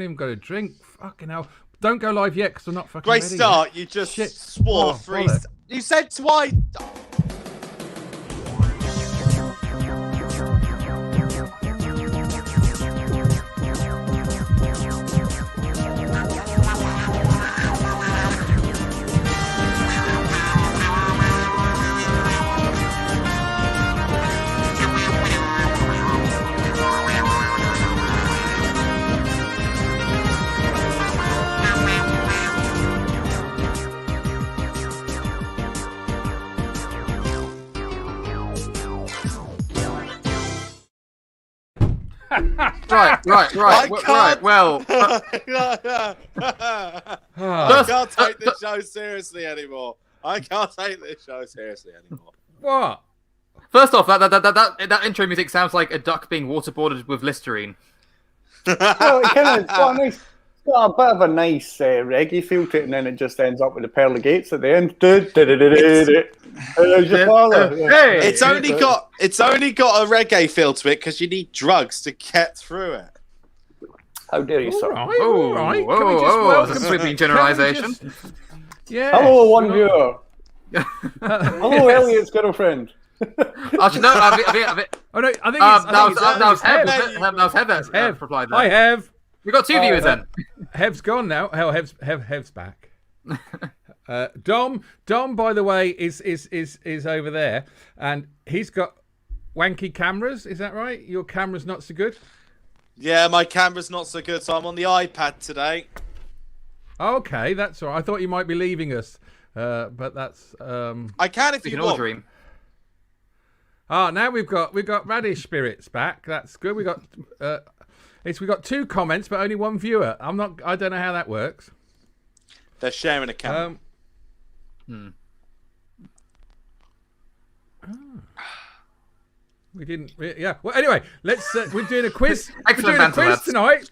even got a drink. Fucking hell. Don't go live yet because I'm not fucking Great ready start. yet. You just Shit. swore Oh, three. bollocks. You said twice. Right. Well, I can't take this show seriously anymore. What? first off, that intro music sounds like a duck being waterboarded with Listerine. Well, it's got a bit of a nice reggae feel to it, and then it just ends up with the pearly gates at the end. There's your father. Hey! It's only got a reggae feel to it because you need drugs to get through it. How dare you, sir? All right. Can we just welcome that's a sweeping generalization. Yeah. Hello, one viewer. Hello, Elliot's girlfriend. Actually, no, I think Oh no, I think that was Hev. Hev. That was Hev that Hev. replied there. I have. We got two viewers then. Hev's gone now. Hell, Hev's back. Dom, by the way, is over there, and he's got wanky cameras. Is that right? Your camera's not so good. Yeah, my camera's not so good, so I'm on the iPad today. Okay, that's all right. I thought you might be leaving us, but that's. I can if You you can all want. dream. Now we've got Radish Spirits back. That's good. We got two comments, but only one viewer. I don't know how that works. They're sharing a camera. We didn't. Yeah. Well, anyway, let's. We're doing a quiz. Excellent We're doing a banter, quiz lads. tonight.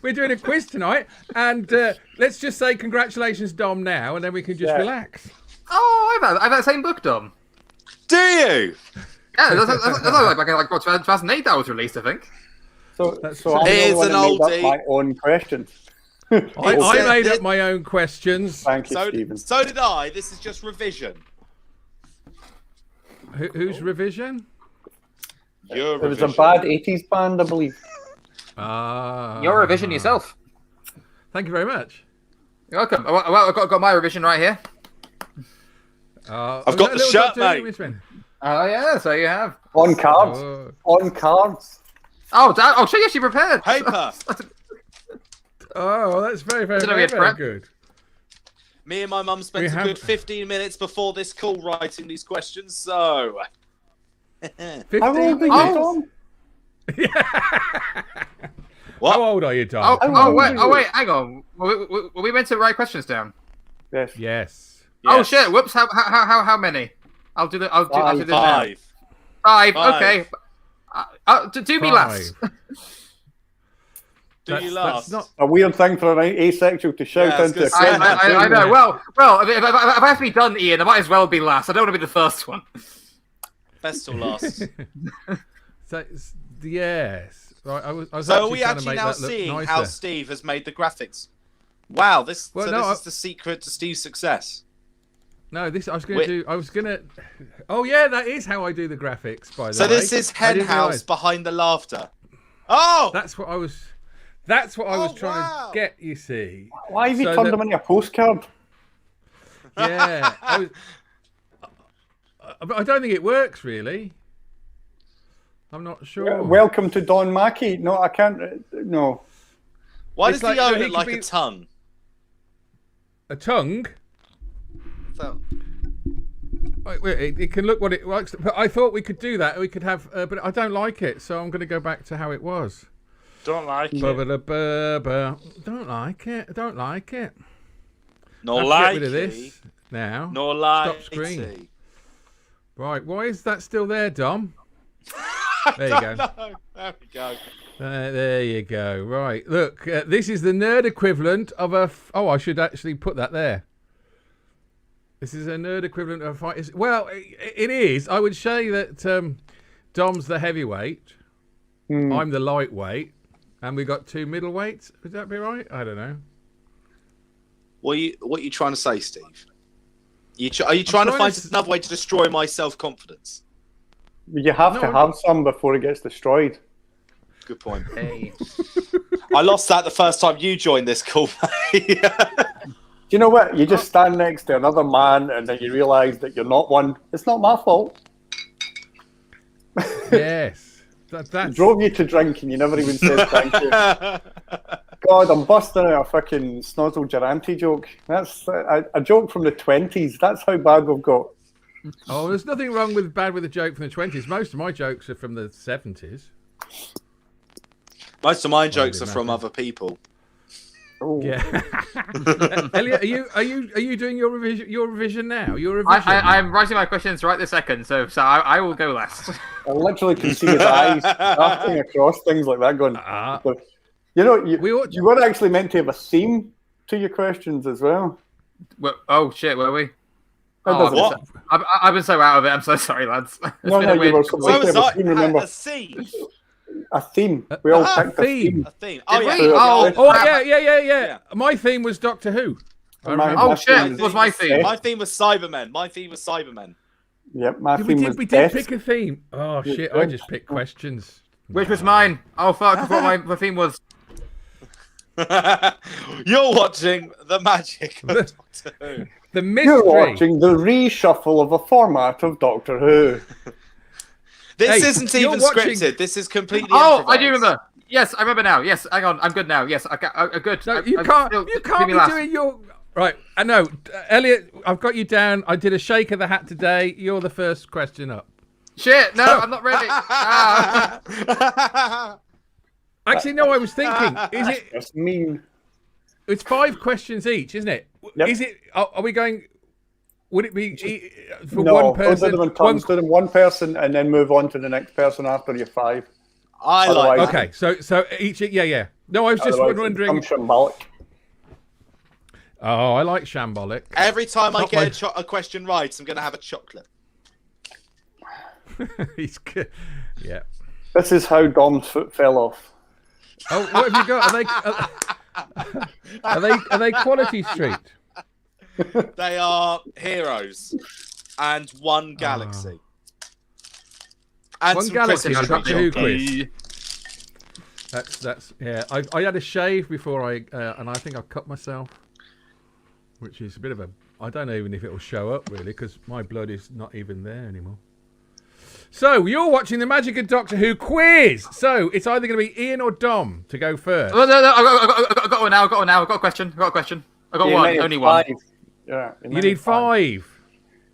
We're doing a quiz tonight, and let's just say congratulations, Dom, now, and then we can just relax. Oh, I've had that same book, Dom. Do you? Yeah, that's like back in 2008 that was released, I think. So That's I'm It the is one an that made up oldie. my own questions. I made up my own questions. Thank you, Stephen. So did I. This is just revision. Who's revision? Your It was a revision. bad 80s band, I believe. Your revision yourself. Thank you very much. You're welcome. Well, I've got my revision right here. I've got the shirt, mate. Oh, yeah, so you have. On cards. On cards. Oh, she actually prepared. Paper. Oh, that's very, very, Did I very, get very prep? good. Me and my mum We spent a have- good 15 minutes before this call writing these questions, so... 15 How old are you, Oh. Tom? What? How old are you, Dom? Wait, hang on. Were we meant to write questions down? Yes. Yes. Oh Yes. shit! Whoops! How many? I'll do this now. Five. Five. Five. Okay. Do me last. Do you last? That's not. A weird thing for an asexual to shout Yeah, I was into a gonna say, question. I know. Well. If I have to be done, Ian, I might as well be last. I don't want to be the first one. Best or last. So, yes. Right, I was So are actually we trying to actually make now that look seeing nicer. how Steve has made the graphics? Wow, this Well, is the secret to Steve's success. No, this I was going to do. I was going to. Oh yeah, that is how I do the graphics. By the So way, this is I Hen didn't House realise. behind the laughter. Oh! That's what I was. That's what I was Oh, trying wow. to get. You see. Why have you So turned that- them into a postcard? Yeah. I don't think it works really. I'm not sure. Welcome to Don Mackey. No, I can't. No. Why It's does like- the O no, he look could like be- a tongue? A tongue. So, Wait, it can look what it likes. But I thought we could do that. We could have, but I don't like it, so I'm going to go back to how it was. don't like it. Ba-ba-da-ba-ba. Don't like it. Don't like it. No Let's like get rid of this now. No like Stop screen. Right, why is that still there, Dom? There you go. There we go. There you go. Right, look, this is the nerd equivalent of a. Oh, I should actually put that there. This is a nerd equivalent of a fight. Well, it is. I would say that Dom's the heavyweight. I'm the lightweight, And we got 2 middleweights. Would that be right? I don't know. What are you trying to say, Steve? Are you trying to find another way to destroy my self-confidence? You have to have some before it gets destroyed. Good point. Hey. I lost that the first time you joined this call. Do you know what? You just stand next to another man and then you realise that you're not one. It's not my fault. Yes. I That's... drove you to drink and you never even said thank you. God, I'm busting out a fucking Snozzle Durante joke. That's a joke from the 20s. That's how bad we've got. Oh, there's nothing wrong with a joke from the 20s. Most of my jokes are from the 70s. Most of my jokes are from other people. Oh. Yeah. Elliot, are you doing your revision now? Your revision. I'm writing my questions right this second, so I will go last. I literally can see his eyes darting across things like that going. You know, you were actually meant to have a theme to your questions as well. Well, oh shit, were we? What? I've been so out of it. I'm so sorry, lads. No, you were supposed to have a theme, remember? A theme. A theme. We all picked a theme. A theme. Oh, Oh, yeah. we? Yeah. My theme was Doctor Who. Oh shit, was my theme. My theme was Cybermen. Yep, my We theme did was pick death. a theme. Oh shit, I just picked questions. Which was mine? Oh fuck, I thought my theme was. You're watching the magic of Doctor Who. The You're mystery. watching the reshuffle of a format of Doctor Who. This isn't you're even watching- scripted. This is completely Oh, improvised. I do remember. Yes, I remember now. Yes, hang on, I'm good now. Yes, good. No, you can't be doing your... Right, I know. Elliot, I've got you down. I did a shake of the hat today. You're the first question up. Shit, no, I'm not ready. Ah. Actually, no, I was thinking. Is it... That's mean. It's 5 questions each, isn't it? Yep. Is it... Are we going... Would it be for No, one person? do them in turns. Do them one person and then move on to the next person after your 5. I like that. Okay, so each... Yeah. No, I was just Otherwise, wondering... it's shambolic. Oh, I like shambolic. Every time I Not get a question right, I'm going to have a chocolate. He's good. Yeah. This is how Dom's foot fell off. Oh, what have you got? Are they Quality Street? They are heroes and one galaxy. And One some galaxy Christmas and a Doctor Who chocolate. quiz. That's yeah. I had a shave before and I think I cut myself, which is a bit of a. I don't know even if it will show up really because my blood is not even there anymore. So you're watching the Magic of Doctor Who quiz. So it's either going to be Ian or Dom to go first. Oh, no, I got one now. I've got a question. I got You one. need Only 5. one. Yeah, You need 5.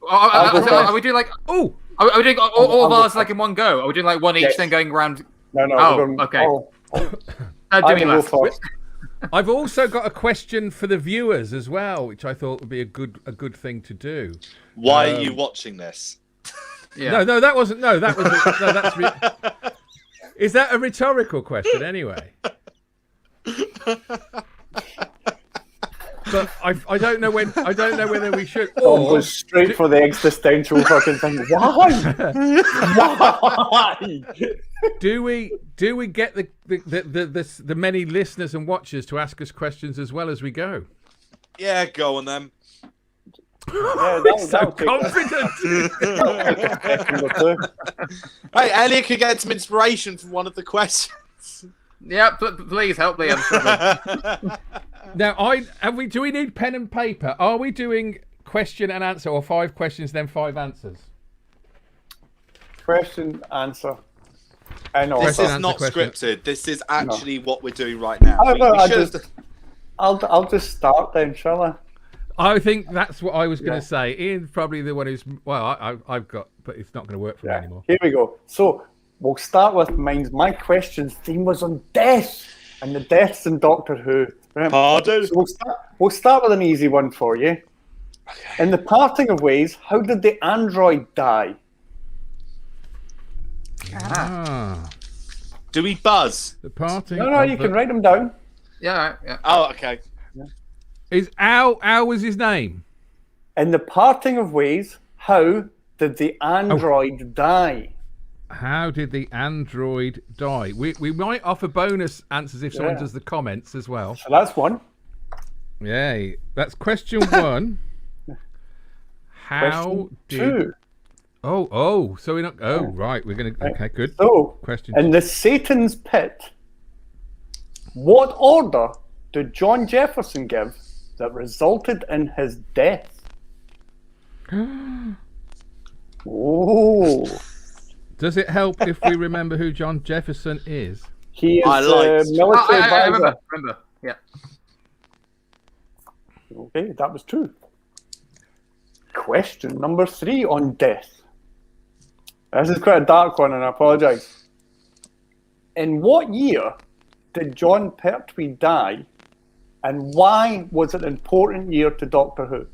Are we doing like? Oh, Are we doing all of ours like in one go? Are we doing like one each, Yes. then going around? No, Oh, we're going, okay. Oh, Do I me will last. go first. I've also got a question for the viewers as well, which I thought would be a good thing to do. Why are you watching this? Yeah. No, that wasn't. No, that was. No, that's. Is that a rhetorical question anyway? But I don't know when. I don't know whether we should. Dom Or goes straight for the existential fucking thing. Why? Why? do we get the many listeners and watchers to ask us questions as well as we go? Yeah, go on then. Yeah, So that'll take confident. a second or two. Hey, Elliot could get some inspiration from one of the questions. Yeah, please help Liam. Now, do we need pen and paper? Are we doing question and answer, or 5 questions then 5 answers? Question, answer. I know. This Question, is not answer, question. scripted. This is actually what we're doing right now. I know, We should have- I'll just start then, shall I? I think that's what I was going to say. Ian's probably the one who's I've got, but it's not going to work for me anymore. Here we go. So we'll start with mine. My question's theme was on death and the deaths in Doctor Who. Right? Pardon? So we'll start with an easy one for you. Okay. In the parting of ways, how did the android die? Ah, Do we buzz? the parting. No, you can write them down. Yeah, all right, yeah. Oh, okay. Is Al was his name? In the parting of ways, how did the android die? How did the android die? We might offer bonus answers if someone does the comments as well. So that's one. Yay. That's question 1. How Question did... 2. Oh, so we're not... Oh, right. We're going to... Okay, good. So, Question in 2. the Satan's Pit, what order did John Jefferson give that resulted in his death? Oh. Does it help if we remember who John Jefferson is? He is I liked- military I advisor. remember. Yeah. Okay, that was 2. Question number 3 on death. This is quite a dark one, and I apologise. In what year did John Pertwee die, and why was it an important year to Doctor Who?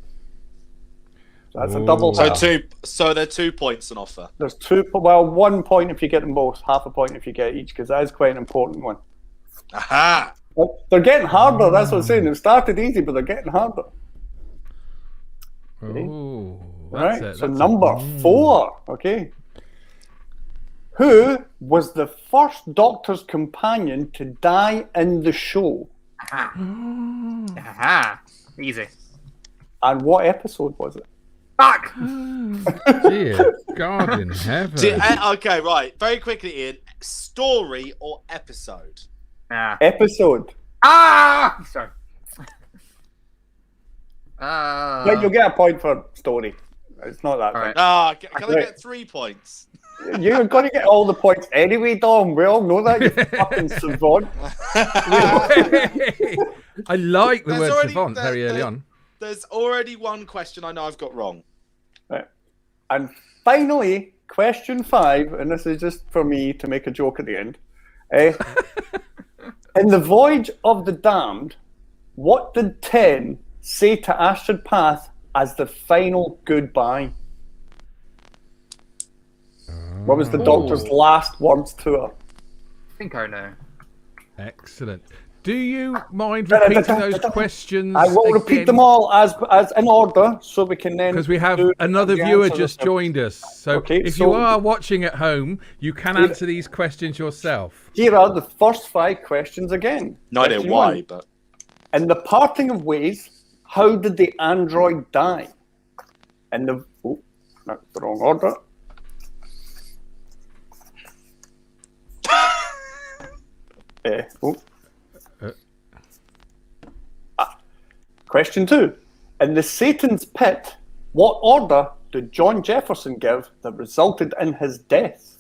So that's a double Ooh. hit. So there are 2 points on offer. There's 2, well, 1 point if you get them both, half a point if you get each, because that is quite an important one. Aha! Well, they're getting harder, that's what I'm saying. It started easy, but they're getting harder. Oh, Right, so number 4, okay. Who was the first Doctor's companion to die in the show? Aha. Easy. And what episode was it? Fuck! Dear God in heaven. Okay, right. Very quickly, Ian. Story or episode? Ah. Episode. Sorry. But you'll get a point for story. It's not that All big. right. Can I get 3 points? You're going to get all the points anyway, Dom. We all know that, you fucking savant. I like the There's word already- savant very early on. There's already 1 question I know I've got wrong. Right. And finally, question 5, and this is just for me to make a joke at the end. In the Voyage of the Damned, what did 10 say to Astrid Path as the final goodbye? What was the Doctor's last words to her? I think I know. Excellent. Do you mind repeating those questions? I will repeat them all as in order, so we can then. Because we have do another the viewer answers just ourselves. joined us. So Okay, if so- you are watching at home, you can answer these questions yourself. Here are the first 5 questions again. No idea Question why, 1. but In the parting of ways, how did the android die? In the that's the wrong order. Question 2. In the Satan's Pit, what order did John Jefferson give that resulted in his death?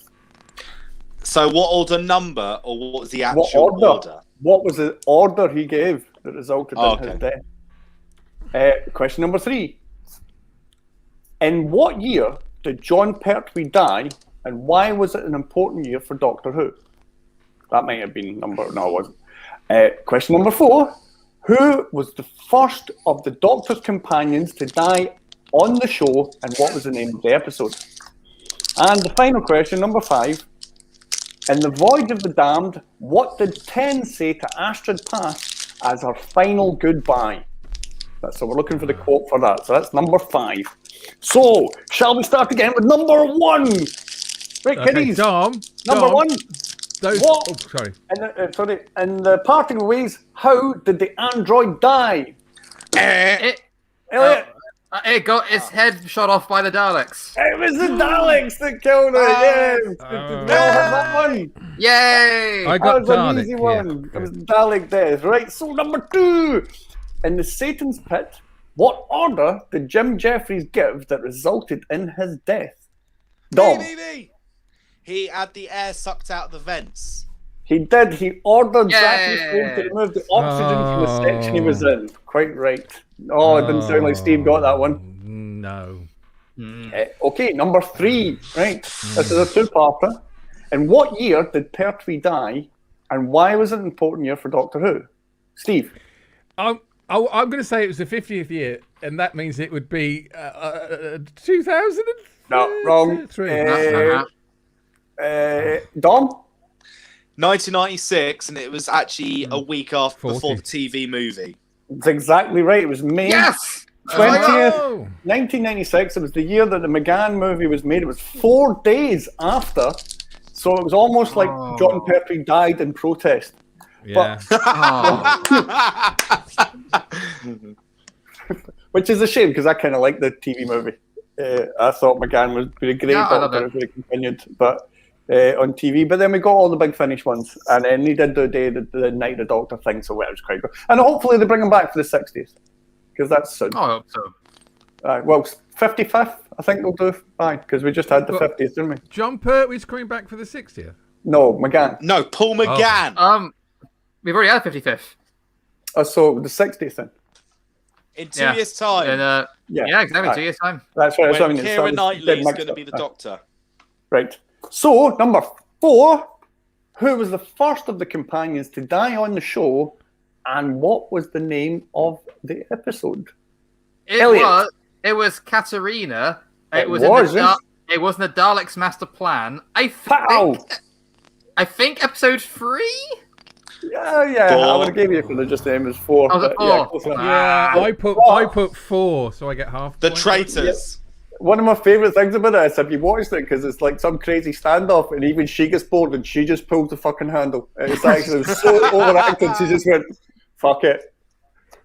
so what order number or what was the What actual order? What was the order he gave that resulted in his Okay. death? Question number 3. In what year did John Pertwee die, and why was it an important year for Doctor Who? That might have been number... No, it wasn't. Question number 4. Who was the first of the Doctor's companions to die on the show, and what was the name of the episode? And the final question, number 5. In the Voyage of the Damned, what did 10 say to Astrid Path as her final goodbye? So we're looking for the quote for that. So that's number 5. So, shall we start again with number 1? Right, Okay, kiddies. Dom. Number 1. Those, What? Oh, sorry. In the parting of ways, how did the android die? It Elliot? got its head shot off by the Daleks. It was the Daleks that killed her. Yes. Did we all have that one? Yay! I That got was an Dalek. easy Yeah. one. It was Dalek death. Right, so number 2. In the Satan's Pit, what order did Jim Jeffries give that resulted in his death? Dom. Me. He had the air sucked out of the vents. He did. He ordered Yeah. Jackie Stone to remove the oxygen from the section he was in. Quite right. Oh, it didn't sound like Steve got that one. No. Okay, number 3. Right. This is a 2-parter. In what year did Pertwee die, and why was it an important year for Doctor Who? Steve. I'm going to say it was the 50th year, and that means it would be 2000. No, wrong. Dom? 1996, and it was actually a week after the 40. fourth TV movie. That's exactly right. It was May Yes! 20th, Oh. 1996. It was the year that the McGann movie was made. It was 4 days after So it was almost like Oh. John Pertwee died in protest. Yeah. Which is a shame because I kind of like the TV movie. I thought McGann was a great Yeah, I love doctor. it. It would have continued, but on TV. But then we got all the big finish ones, and then he did the Night of the Doctor thing, so it was quite good. And hopefully they bring him back for the 60s because that's soon. Oh, I hope so. Well, 55th, I think they'll do fine because we just had the Well- 50th, didn't we? John Pertwee's coming back for the 60th. No, McGann. No, Paul McGann. We've already had 55th. So the 60th then. In 2 years' time. And, yeah, exactly. Right. 2 years' time. That's right. when that's what I mean. Keira Knightley's mixed going to up. be the Doctor. Right. So, number 4, who was the first of the companions to die on the show, and what was the name of the episode? Elliot. It was Katarina. It was wasn't. It was in the Daleks' master plan. Pow! I think episode 3? Yeah. Four. I would have gave you for the just name as 4. Oh, was it but yeah, 4? close enough. Yeah, I put 4, so I get half. The point. traitors. One of my favourite things about it is have you watched it because it's like some crazy standoff and even she gets bored and she just pulls the fucking handle. And it's actually so overacted she just went, fuck it.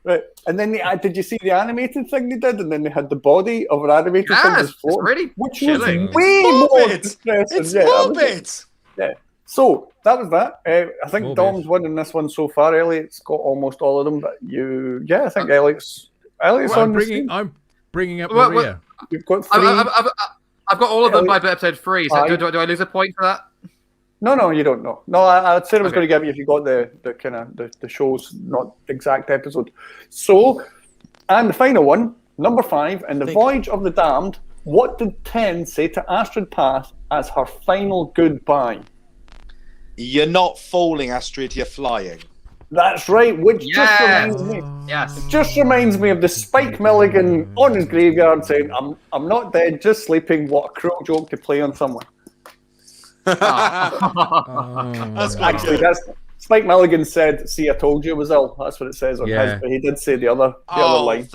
Right. And then did you see the animated thing they did? And then they had the body of an animated thing Yes, just it's floating, really which chilling. was way more Morbid. distressing. It's Yeah, that was morbid. it. Yeah. So that was that. I think Morbid. Dom's winning this one so far. Elliot's got almost all of them, but I think Elliot's Well, on the scene. I'm bringing up Well, Maria. You've got 3. I've got all of them by Elliot. episode 3. So do I lose a point for that? No, you don't know. No, I'd say I was Okay. going to give you if you got the kind of the show's not exact episode. So, and the final one, number 5, in the Voyage of the Damned. What did Ten say to Astrid Path as her final goodbye? You're not falling, Astrid, you're flying. That's right. Which just Yes. reminds me. Yes. Just reminds me of the Spike Milligan on his graveyard saying, "I'm not dead, just sleeping." What a cruel joke to play on someone. That's quite Actually, good. that's Spike Milligan said, "See, I told you it was ill." That's what it says on Yeah. his. But he did say the other Oh, line.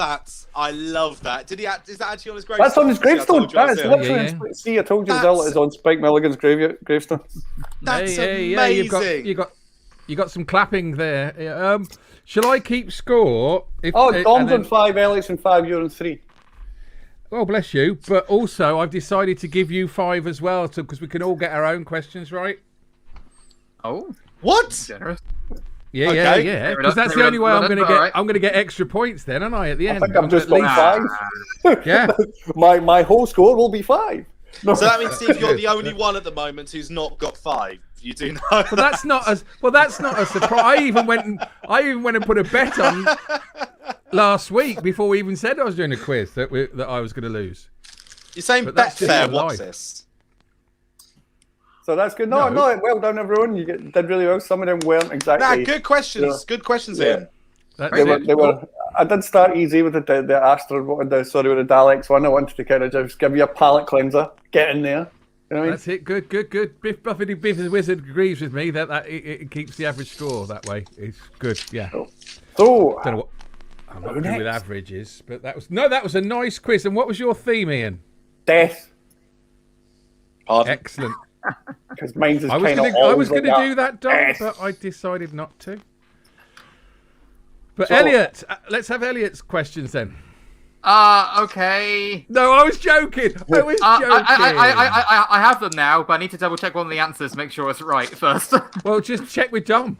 I love that. Is that actually on his gravestone? That's on his See, I gravestone. told you I That was is ill. literally. Yeah. See, I told you it was ill. That's- Is on Spike Milligan's gravestone. That's Yeah, amazing. you got some clapping there. Yeah, shall I keep score? Oh, and Dom's then- on 5, Alex on 5, you're on 3. Oh, bless you. But also, I've decided to give you 5 as well, because we can all get our own questions right. Oh, What? generous. Yeah, Okay. yeah. Fair Because enough, that's fair the only way enough, I'm going to but get. alright. I'm going to get extra points then, aren't I? At the I end, think I've just at got least- 5. Yeah. My whole score will be 5. No. So that means, Steve, you're the only one at the moment who's not got 5. You do know. Well, that's not a surprise. I even went and put a bet on last week before we even said I was doing a quiz that I was going to lose. You're saying But that's just Betfair, not what's life. this? So that's good. No, well done, everyone. You did really well. Some of them weren't exactly. Nah, good questions. Yeah. Good questions, Yeah. Ian. That's They it. were. I did start easy with the Astrid, with the Daleks one. I wanted to kind of just give you a palate cleanser, get in there. You know what I mean? That's it. Good. Biff Buffety Biff the Wizard agrees with me that it keeps the average score that way. It's good. Yeah. So, Don't know what. I'm not Who good with next? averages, but that was a nice quiz. And what was your theme, Ian? death, Pardon? Excellent. because mine's is I was kind of gonna do that, Dom, Death. but I decided not to. But So- Elliot, let's have Elliot's questions then. Okay. No, I was joking. I was joking. I have them now, but I need to double check one of the answers to make sure it's right first. Well, just check with Dom.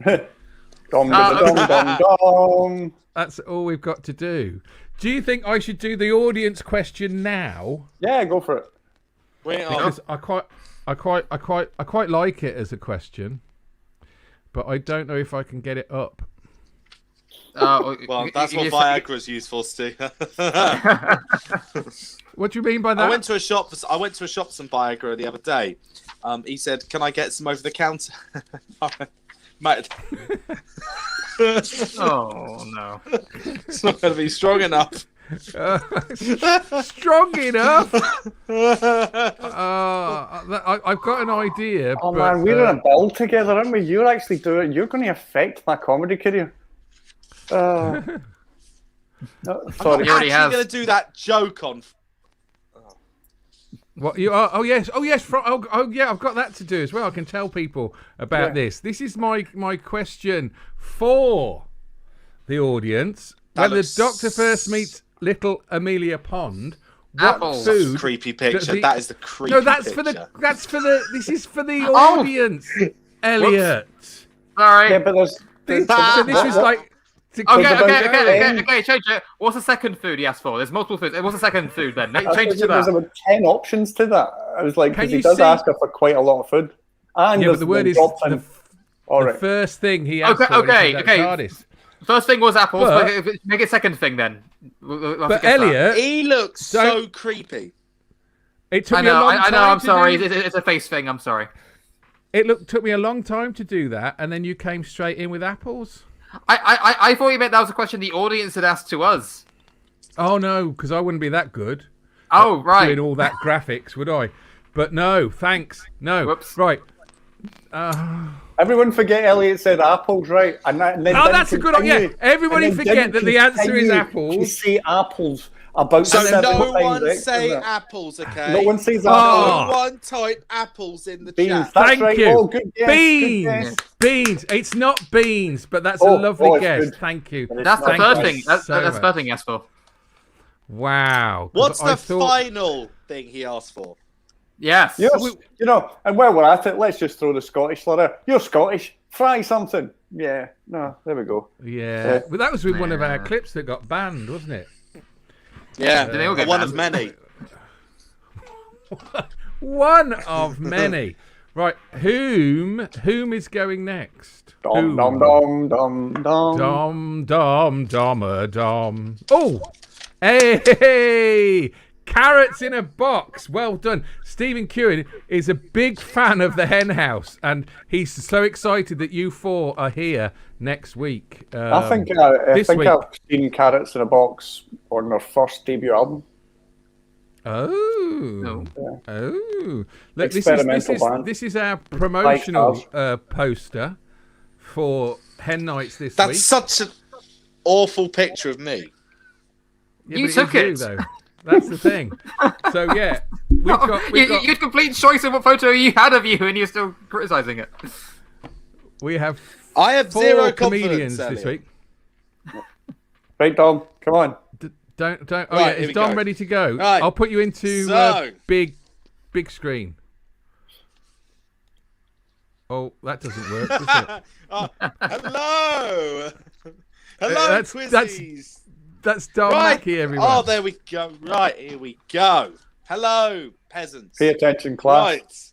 Dom, dom, dom, dom. That's all we've got to do. Do you think I should do the audience question now? Yeah, go for it. Wait on. Because I quite like it as a question, but I don't know if I can get it up. Well, that's what Viagra's used for, Stu. What do you mean by that? I went to a shop for some Viagra the other day. He said, "Can I get some over the counter?" Mate, Oh no. it's not going to be strong enough. Strong enough. I've got an idea. Oh but, man, we're in a build together, aren't we? You're actually doing. You're going to affect my comedy career. No, sorry. He already I'm has. going to do that joke on. What you are? Oh yes, oh yes. Oh yeah, I've got that to do as well. I can tell people about this. This is my question for the audience. When the Doctor first meets little Amelia Pond, what Apples. food? Creepy picture. That is the creepy No, that's picture. for the. This is for the audience, Elliot. Sorry. Yeah, but there's So this is like. Okay, change it. What's the second food he asked for? There's multiple foods. What's the second food then? Change it to There's that. about 10 options to that. I was like, Can because he you does see- ask her for quite a lot of food. And Yeah, but the word is the Alright. first thing he asked for. Okay. TARDIS. First thing was apples. But- Make it second thing then. We'll have to But guess that. Elliot, He looks so creepy. it took I me a know. long time. I know. I'm to sorry. do- It's a face thing. I'm sorry. Took me a long time to do that, and then you came straight in with apples. I thought you meant that was a question the audience had asked to us. Oh no, because I wouldn't be that good Oh right. doing all that graphics, would I? But no, thanks. No. Whoops. Right. Everyone forget Elliot said apples, right? And then Oh, didn't that's a good idea. continue- Everybody and then forget didn't that the answer is continue apples. To say apples about So 7 no times one extra say there. apples, okay? No one says Oh. apples. No one type apples in the Beans. chat. That's Thank right. you. Oh, good guess. Beans. Good guess. Beans. It's not beans, but that's Oh, a lovely it's guess. good. Thank you. But it's That's the not third good. thing. That's so the third much. thing he asked for. Wow. 'Cause What's I the thought- final thing he asked for? Yes. Yes, you know, and while we're at it, let's just throw the Scottish slur out. You're Scottish. Fry something. Yeah. No, there we go. Yeah. But that was with one of our clips that got banned, wasn't it? Yeah, Did they all get one banned? of many. One of many. Right. Whom is going next? Dom, Who? dom, dom, dom, dom. Dom. Oh, hey, carrots in a box. Well done. Stephen Kewen is a big fan of the Hen House, and he's so excited that you four are here next week. I think this week. I've seen Carrots in a Box on their first debut album. Oh. Look, Experimental band. this is our promotional Stars. poster for Hen Nights this That's week. such an awful picture of me. Yeah, You but took is it. you, though. That's the thing. So yeah, we've got You had complete choice of what photo you had of you, and you're still criticizing it. we have I have 4 zero comedians confidence, this week. Right, Dom, come on. Don't. Oh Right, yeah, here is we Dom go. ready to go? Right. I'll put you into So- big screen. Oh, that doesn't work, does it? Oh, hello. Hello, That's- Quizzies. That's Dom Right. Mackey, everyone. Oh, there we go. Right, here we go. Hello, peasants. Pay attention, class.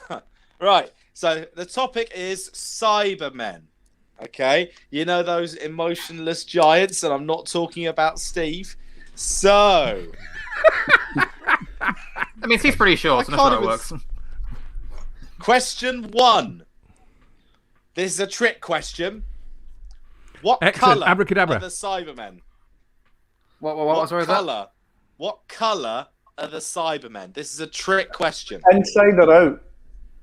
Right. Right. So the topic is Cybermen. Okay. You know those emotionless giants, and I'm not talking about Steve. So I mean, he's pretty short, so I I'm not can't sure it even works. question 1. This is a trick question. What Excellent. colour Abracadabra. are the Cybermen? What sorry, is that? colour? What colour are the Cybermen? This is a trick question. Inside or out?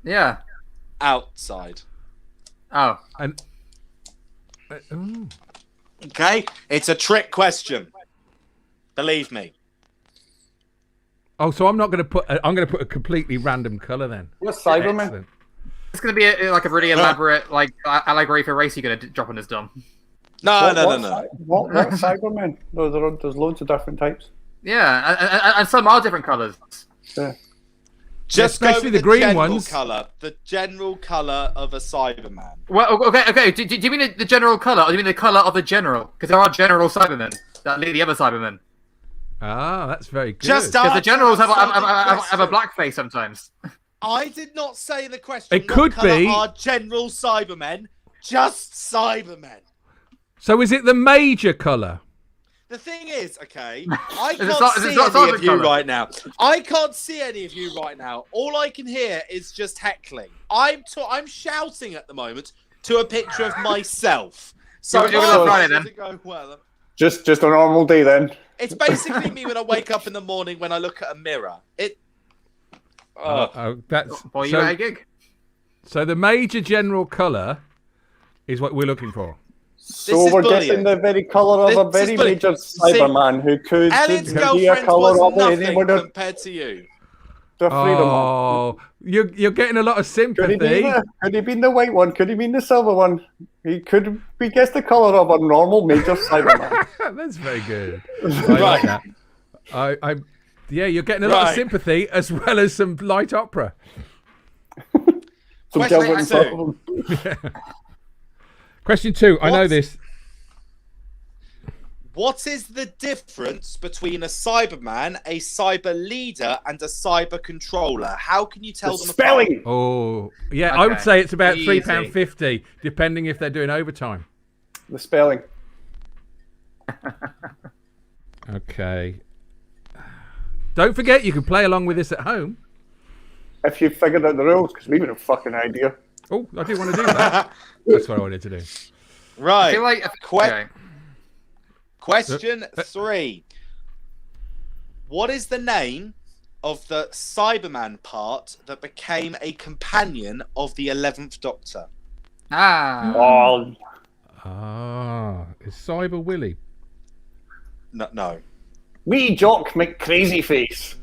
Yeah. Outside. Oh. And ooh. Okay? It's a trick question. Believe me. Oh, so I'm not going to put. I'm going to put a completely random color then. What's Cyberman? Excellent. It's going to be like a really elaborate allegory for race you're going to drop on his dumb. No. What's Cyberman? There's loads of different types. Yeah, and some are different colours. Yeah. Just go Especially with the the green general ones. colour. The general colour of a Cyberman. Well, okay. Do you mean the general colour, or do you mean the colour of the general? Because there are general Cybermen that lead the other Cybermen. Ah, that's very good. Just Because the answer generals have the a black face sometimes. I did not say the question. It could what colour be- are general Cybermen. Just Cybermen. So is it the major color? The thing is, okay, I Is it can't not- is it see not any of sergeant you colour? right now. I can't see any of you right now. All I can hear is just heckling. I'm shouting at the moment to a picture of myself. So It was on Friday, then. doesn't go well. Just a normal day then. It's basically me when I wake up in the morning when I look at a mirror. That's Boy, you at a gig? so the major general color is what we're looking for. So is we're bullying. guessing the very colour of a This is very bullying. major See, Cyberman who could Elliot's be a girlfriend colour was of nothing anyone to compared to you. Freedom Man. Oh, you're getting a lot of Could he sympathy. been the white one? Could he been the silver one? He could be guess the colour of a normal major Cyberman. That's very good. I like that. Yeah, you're getting a lot of Right. sympathy as well as some light opera. Some Question Gilbert and two. Sullivan. Question 2. I know What? this. What is the difference between a Cyberman, a Cyber Leader, and a Cyber Controller? How can you tell The them spelling. Oh, yeah, I would Okay. say it's about Easy. £3.50, depending if they're doing overtime. The spelling. Okay. Don't forget, you can play along with this at home. If you figured out the rules, because we have no fucking idea. Oh, I do want to do that. That's what I wanted to do. apart? I Right. feel like. Okay. Question 3. What is the name of the Cyberman part that became a companion of the 11th Doctor? Ah. Oh, Ah, it's Cyber Willy. No. wee Jock McCrazy Face.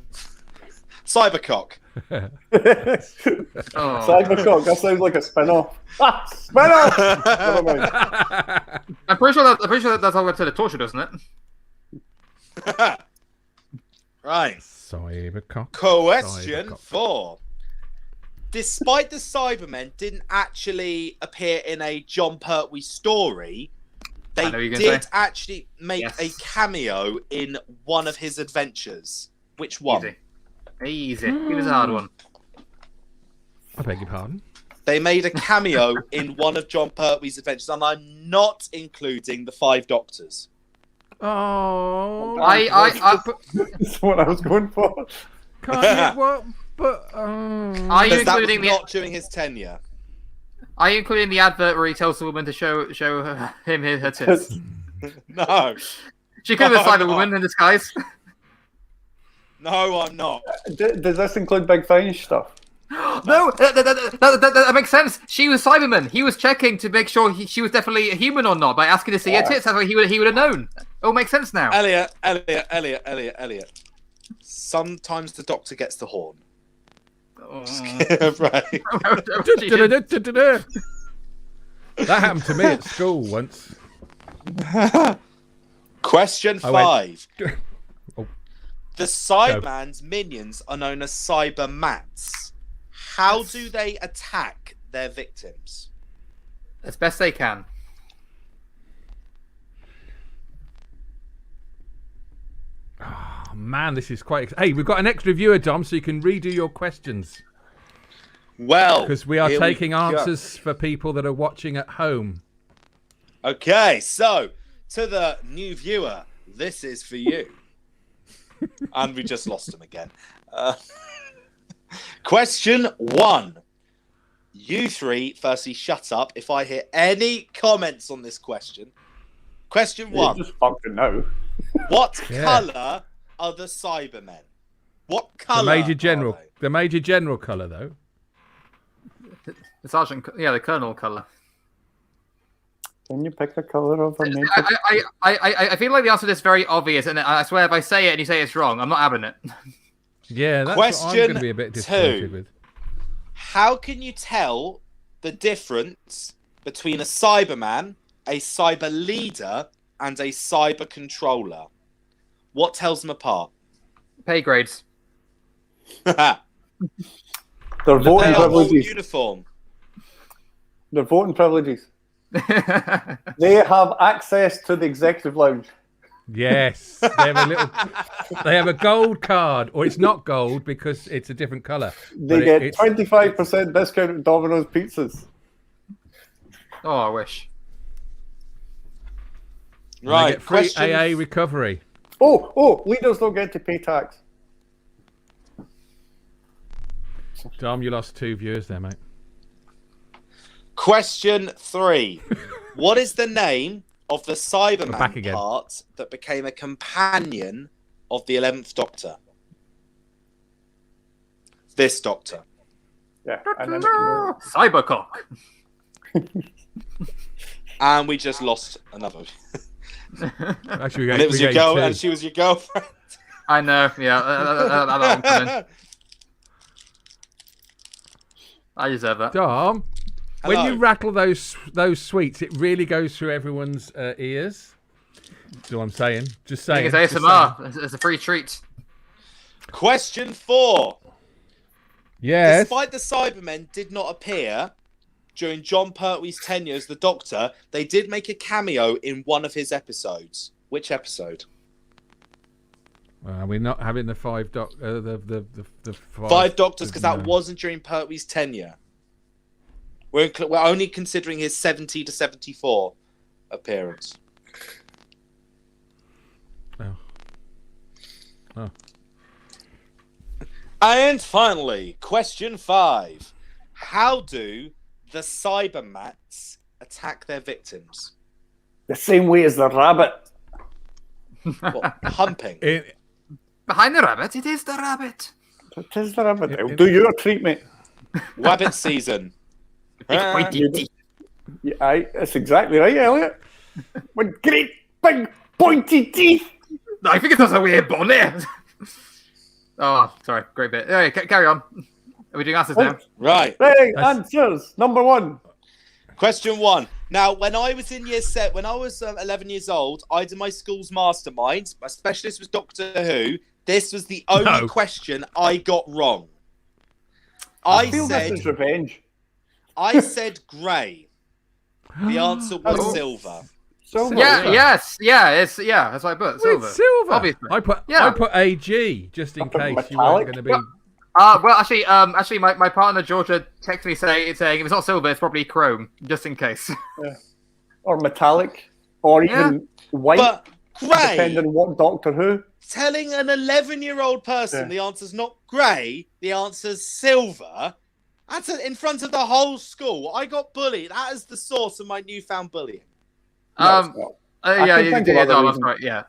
Cybercock. Oh. Cybercock, that sounds like a spin-off. Ah, spin-off! Never mind. I'm pretty sure that's how we to the torture, doesn't it? Right. Cybercock. Question Cybercock. 4. Despite the Cybermen didn't actually appear in a John Pertwee story, they I know what you're gonna did say. actually make Yes. a cameo in one of his adventures. Which one? Easy. Give us a hard one. I beg your pardon. They made a cameo in one of John Pertwee's adventures, and I'm not including the 5 Doctors. Oh, That's what I was going for. can't you, what? But Are you Because that was including the? not during his tenure. Are you including the advert where he tells the woman to show him her tits? No. She could have No, been a I'm woman in disguise. No, I'm not. Does this include Big Finish stuff? No, that makes sense. She was Cyberman. He was checking to make sure she was definitely a human or not by asking to see her tits. That's why he would have known. It all makes sense now. Elliot. Sometimes the Doctor gets the horn. Right. That happened to me at school once. Question I 5. Oh. The Cyberman's minions are known as Cybermats. How do they attack their victims? As best they can. Oh, man, this is quite. Hey, we've got an extra viewer, Dom, so you can redo your questions Well, because we are here taking go. answers for people that are watching at home. Okay, so to the new viewer, this is for you. And we just lost him again. Question 1. You three, firstly, shut up if I hear any comments on this question. Question 1. Just fucking know. What Yeah. colour are the Cybermen? What The colour? Major are General, they? the Major General colour, though. The sergeant, yeah, the colonel color. Can you pick the colour of a major? I feel like the answer to this is very obvious, and I swear if I say it and you say it's wrong, I'm not having it. Yeah, that's what I'm Question going to be a bit disappointed 2. with. How can you tell the difference between a Cyberman, a Cyber Leader, and a Cyber Controller? What tells them apart? Pay grades. Their They voting are all privileges. uniform. Their voting privileges. They have access to the executive lounge. Yes, they have a little. They have a gold card, or it's not gold because it's a different colour. They but get it's 25% discount at Domino's pizzas. Oh, I wish. and they Right. get free Question AA recovery. Oh, leaders don't get to pay tax. Dom, you lost 2 viewers there, mate. Question 3. What is the name of the back Cyberman again. part that became a companion of the 11th Doctor? This Doctor. Yeah. And then Cybercock. And we just lost another. Actually, And it was your girl, and she was your girlfriend. I know. Yeah, that one coming. I deserve that. Dom, when Hello. you rattle those sweets, it really goes through everyone's ears. That's all I'm saying. Just saying. It's just ASMR. It's a free treat. Question 4. Yes. Despite the Cybermen did not appear during John Pertwee's tenure as the Doctor, they did make a cameo in one of his episodes. Which episode? We're not having the five the Five Doctors, because that no. wasn't during Pertwee's tenure. We're only considering his 70 to 74 appearance. Oh. And finally, question 5. How do the Cybermats attack their victims? The same way as the rabbit. What, humping? Behind the rabbit, it is the rabbit. It is the rabbit. It'll do your treatment. Wabbit season. Big pointy teeth. Yeah, aye, that's exactly right, Elliot. With great big pointy teeth. I think it does a weird bonnet. Oh, sorry. Great bit. Anyway, carry on. Are we doing answers now? Right. Right, answers. Number 1. Question 1. Now, when I was in year 7, when I was 11 years old, I did my school's mastermind. My specialist was Doctor Who. This was the only question I got wrong. I feel this is revenge. I said grey. The answer was Oh. silver. Silver. Yeah, yes, yeah, that's what I put. Silver. With silver. Obviously. I put AG just in put case you weren't metallic. going to be. Well, actually, my partner Georgia texted me saying if it's not silver, it's probably chrome, just in case. Or metallic. Or even white. But grey. Depending on what Doctor Who. Telling an 11-year-old person the answer's not grey, the answer's silver. That's in front of the whole school. I got bullied. That is the source of my newfound bullying. No, it's not. That's right. Yeah,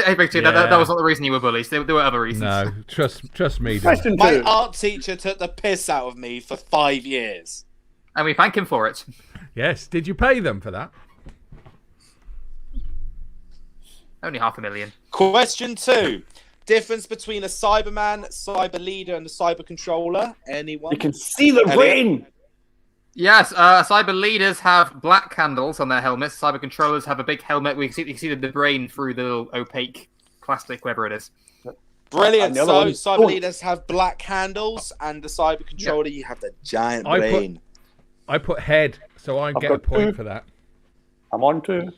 hey, Big Two, that was not the reason you were bullied. There were other reasons. No, trust me. Dom. Question My 2. art teacher took the piss out of me for 5 years. And we thank him for it. Yes. Did you pay them for that? Only 500,000. Question 2. Difference between a Cyberman, Cyber Leader, and a Cyber Controller. Anyone? You can see the Elliot? rain. Yes, cyber leaders have black handles on their helmets. Cyber controllers have a big helmet. You can see the brain through the little opaque plastic, whatever it is. Brilliant. And the other So one- Cyber Leaders have black handles, and the Cyber Controller, you have the giant brain. I put head, so I get a got point 2. for that. I'm on to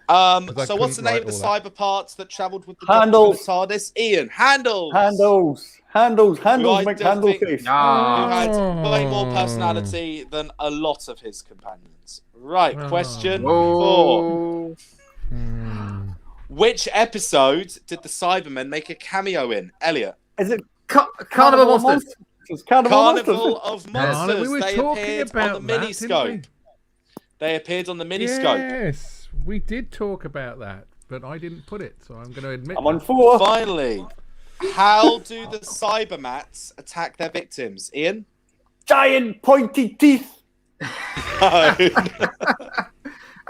So what's the name of the couldn't write cyber parts that travelled with the Handles. Doctor and the TARDIS? Ian, handles. handles, I make don't handle think- face. Who Ah, had way more personality than a lot of his companions. Right, question 4. oh, Which episode did the Cybermen make a cameo in? Elliot. Is it Carnival Monsters. It's Carnival Carnival Monsters. of Monsters. we were They talking appeared about on the that, miniscope. didn't They appeared on the miniscope. Yes, we did talk about that, but I didn't put it, so I'm going to admit. I'm on 4. Finally, how do the Cybermats attack their victims? Ian? Giant pointy teeth.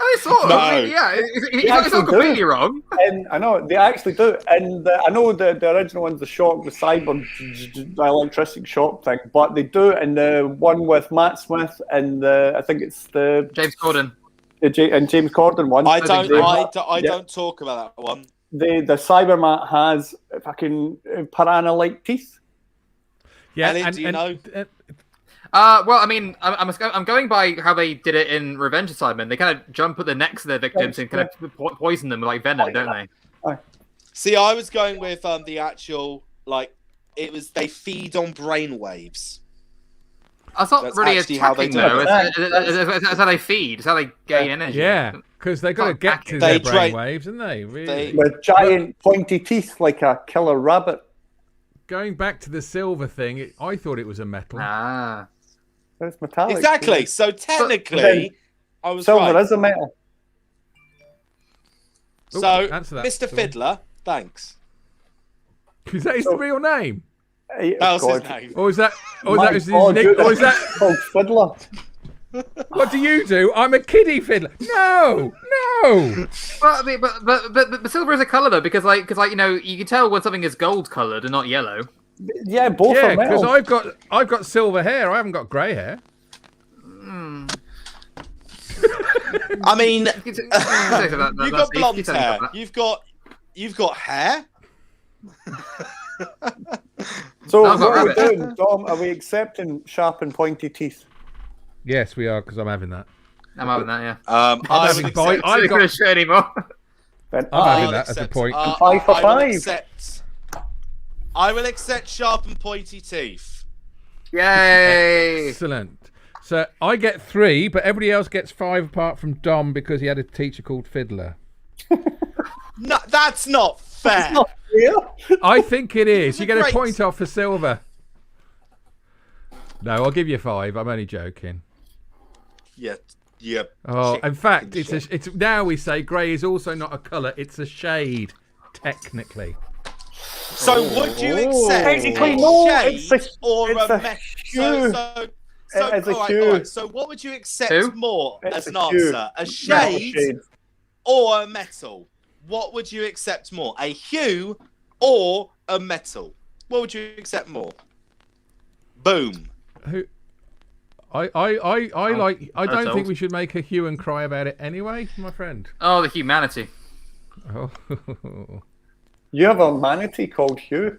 I sort of. No. I mean, yeah, it's actually not completely do. wrong. And I know they actually do. And I know the original one's the shock, the cyber electricity shock thing, but they do it in the one with Matt Smith and I think it's the James Corden. and James Corden one. I They- don't talk about that one. the Cybermat has fucking piranha-like teeth. Yeah, Elliot, do you know? Well, I mean, I'm going by how they did it in Revenge of Cybermen. They kind of jump at the necks of their victims and kind of poison them like venom, don't they? See, I was going with the actual, like, it was they feed on brainwaves. That's not That's really actually how they attacking, do though. it. It's how they feed. It's how they gain energy. yeah, because they got to Can't get hack to it. their They drain- brainwaves, and they really. With giant pointy teeth like a killer rabbit. Going back to the silver thing, I thought it was a metal. Ah. It's metallic. Exactly. So technically, then I was Silver right. is a metal. Ooh, So, answer that, Mr. Silver. Fiddler, thanks. Is that his real name, Hey, That was God. his name. or is that, My his God, nick, dude, or is that? called Fiddler? What do you do? I'm a kiddie fiddler. No. But, I mean, but silver is a color though, because like you know you can tell when something is gold colored and not yellow. Yeah, both Yeah, are metal. because I've got silver hair. I haven't got grey hair. I mean, You've you've got blonde hair. You've got hair. So No, I've got what are we rabbit. doing, Dom? Are we accepting sharp and pointy teeth? Yes, we are, because I'm having that. I'm having that, yeah. I having will bite- accept- I've I've got- got a shirt anymore. Then I'm I, having I'll that as a accept- point. Five for I will five. accept. I will accept sharp and pointy teeth. Yay! Excellent. So I get 3, but everybody else gets 5 apart from Dom because he had a teacher called Fiddler. No, that's not fair. not fair. I think it is. You get a Great. point off for silver. No, I'll give you 5. I'm only joking. Yeah. Oh, Shit. in fact, it's now we say grey is also not a colour; it's a shade, technically. So would you accept Technically, a no, shade it's a- or it's a a metal? hue. So, It's a all hue. right. So what would you accept Who? more It's as an a hue. answer? A Metal shade shade. or a metal? What would you accept more? A hue or a metal? What would you accept more? Boom. Who? I like. I don't that's think old. we should make a hue and cry about it anyway, my friend. Oh, the humanity. Oh. You have a manatee called Hugh.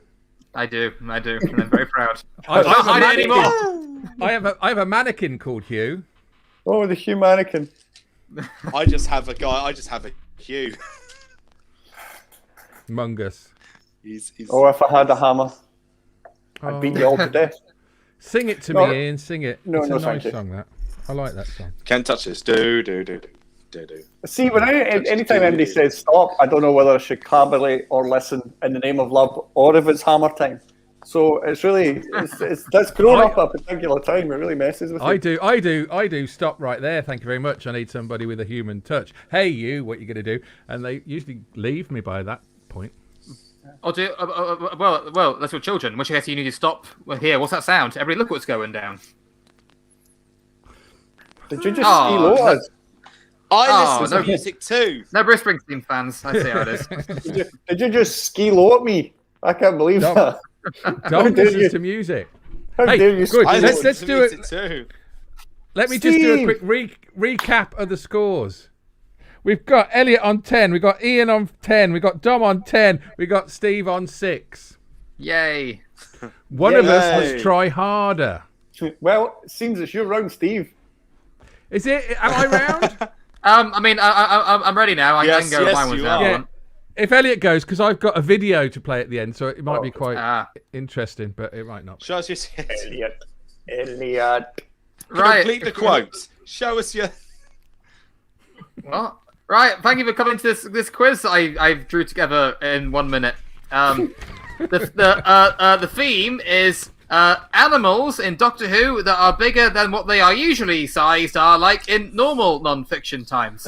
I do, and I'm very proud. I Can't hide it mannequin. anymore. I have a mannequin called Hugh. Oh, the Hugh mannequin. I just have a guy. I just have a hue. Mungus. He's Oh, if I had a hammer, I'd Oh. beat you all to death. Sing it to No. me, Ian. Sing it. No, it's no, a thank nice you. song. That I like that song. Can't touch this. Do. See, when anytime anybody says stop, I don't know whether I should collaborate or listen in the name of love, or if it's hammer time. So it's really, that's grown up a particular time. It really messes with I you. do. Stop right there. Thank you very much. I need somebody with a human touch. Hey, you, what you going to do? And they usually leave me by that point. Oh, do well, that's your children. In which case you need to stop. Well, here, what's that sound? Everybody, look what's going down. Did you just Oh, steal us? I listen no. to music too. No, Bruce Springsteen fans. I see how it is. Did you just ski low at me? I can't believe No. that. Don't dare listen you. to music. How Hey, dare you? good. I Let's listen to do it. music too. Let me just do a Steve! quick recap of the scores. We've got Elliot on 10. We've got Ian on 10. We've got Dom on 10. We've got Steve on 6. Yay! One of us Yay. must try harder. Well, it seems it's your round, Steve. Is it? Am I round? I mean, I'm ready now. I Yes, can go with yes, my ones you now. are. Yeah. If Elliot goes, because I've got a video to play at the end, so it might be quite Ah, interesting, but it might not. Show us your Elliot. right. Complete the quote. Show us your. What? Right. Thank you for coming to this quiz I drew together in 1 minute. The theme is animals in Doctor Who that are bigger than what they are usually sized are like in normal non-fiction times.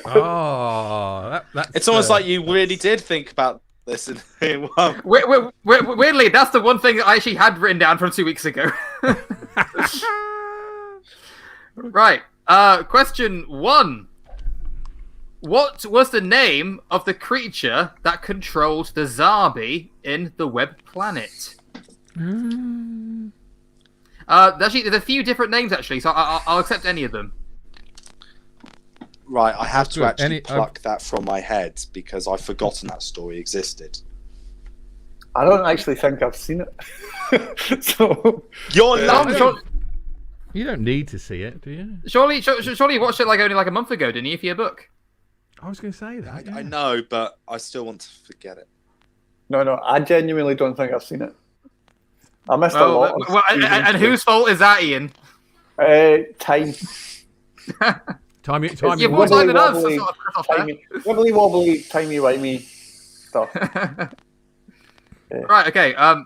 Oh, that's It's almost like you really did think about this in one. Weirdly, that's the one thing I actually had written down from 2 weeks ago. Right. Question 1. What was the name of the creature that controlled the Zarbi in the Web Planet? Actually, there's a few different names, actually, so I'll accept any of them. Right, I have to Good. actually pluck that from my head because I've forgotten that story existed. I don't actually think I've seen it. So You're Tom, lucky. You don't need to see it, do you? surely you watched it like only like a month ago, didn't you, for your book? I was going to say that. I yeah. know, but I still want to forget it. no, I genuinely don't think I've seen it. I missed a lot. Of And whose fault is that, Ian? time? Time You've you more want. time than us. wobbly, That's not fair. wibbly wobbly, timey wimey stuff. Right. Okay. Are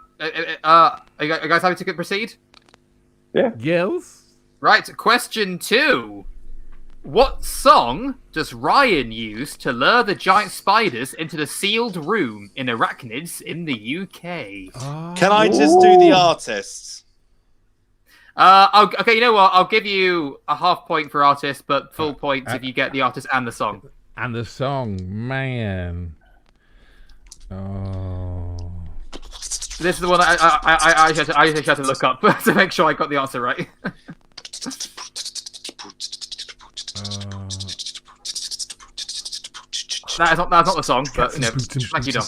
you guys happy to proceed? Gills? Right. Question 2. What song does Ryan use to lure the giant spiders into the sealed room in Arachnids in the UK? Oh. Can I just do the artists? Okay, you know what? I'll give you a half point for artist, but full points if you get the artist and the song. And the song, man. Oh. This is the one I actually had to look up to make sure I got the answer right. That's not the song, but thank you, Dom.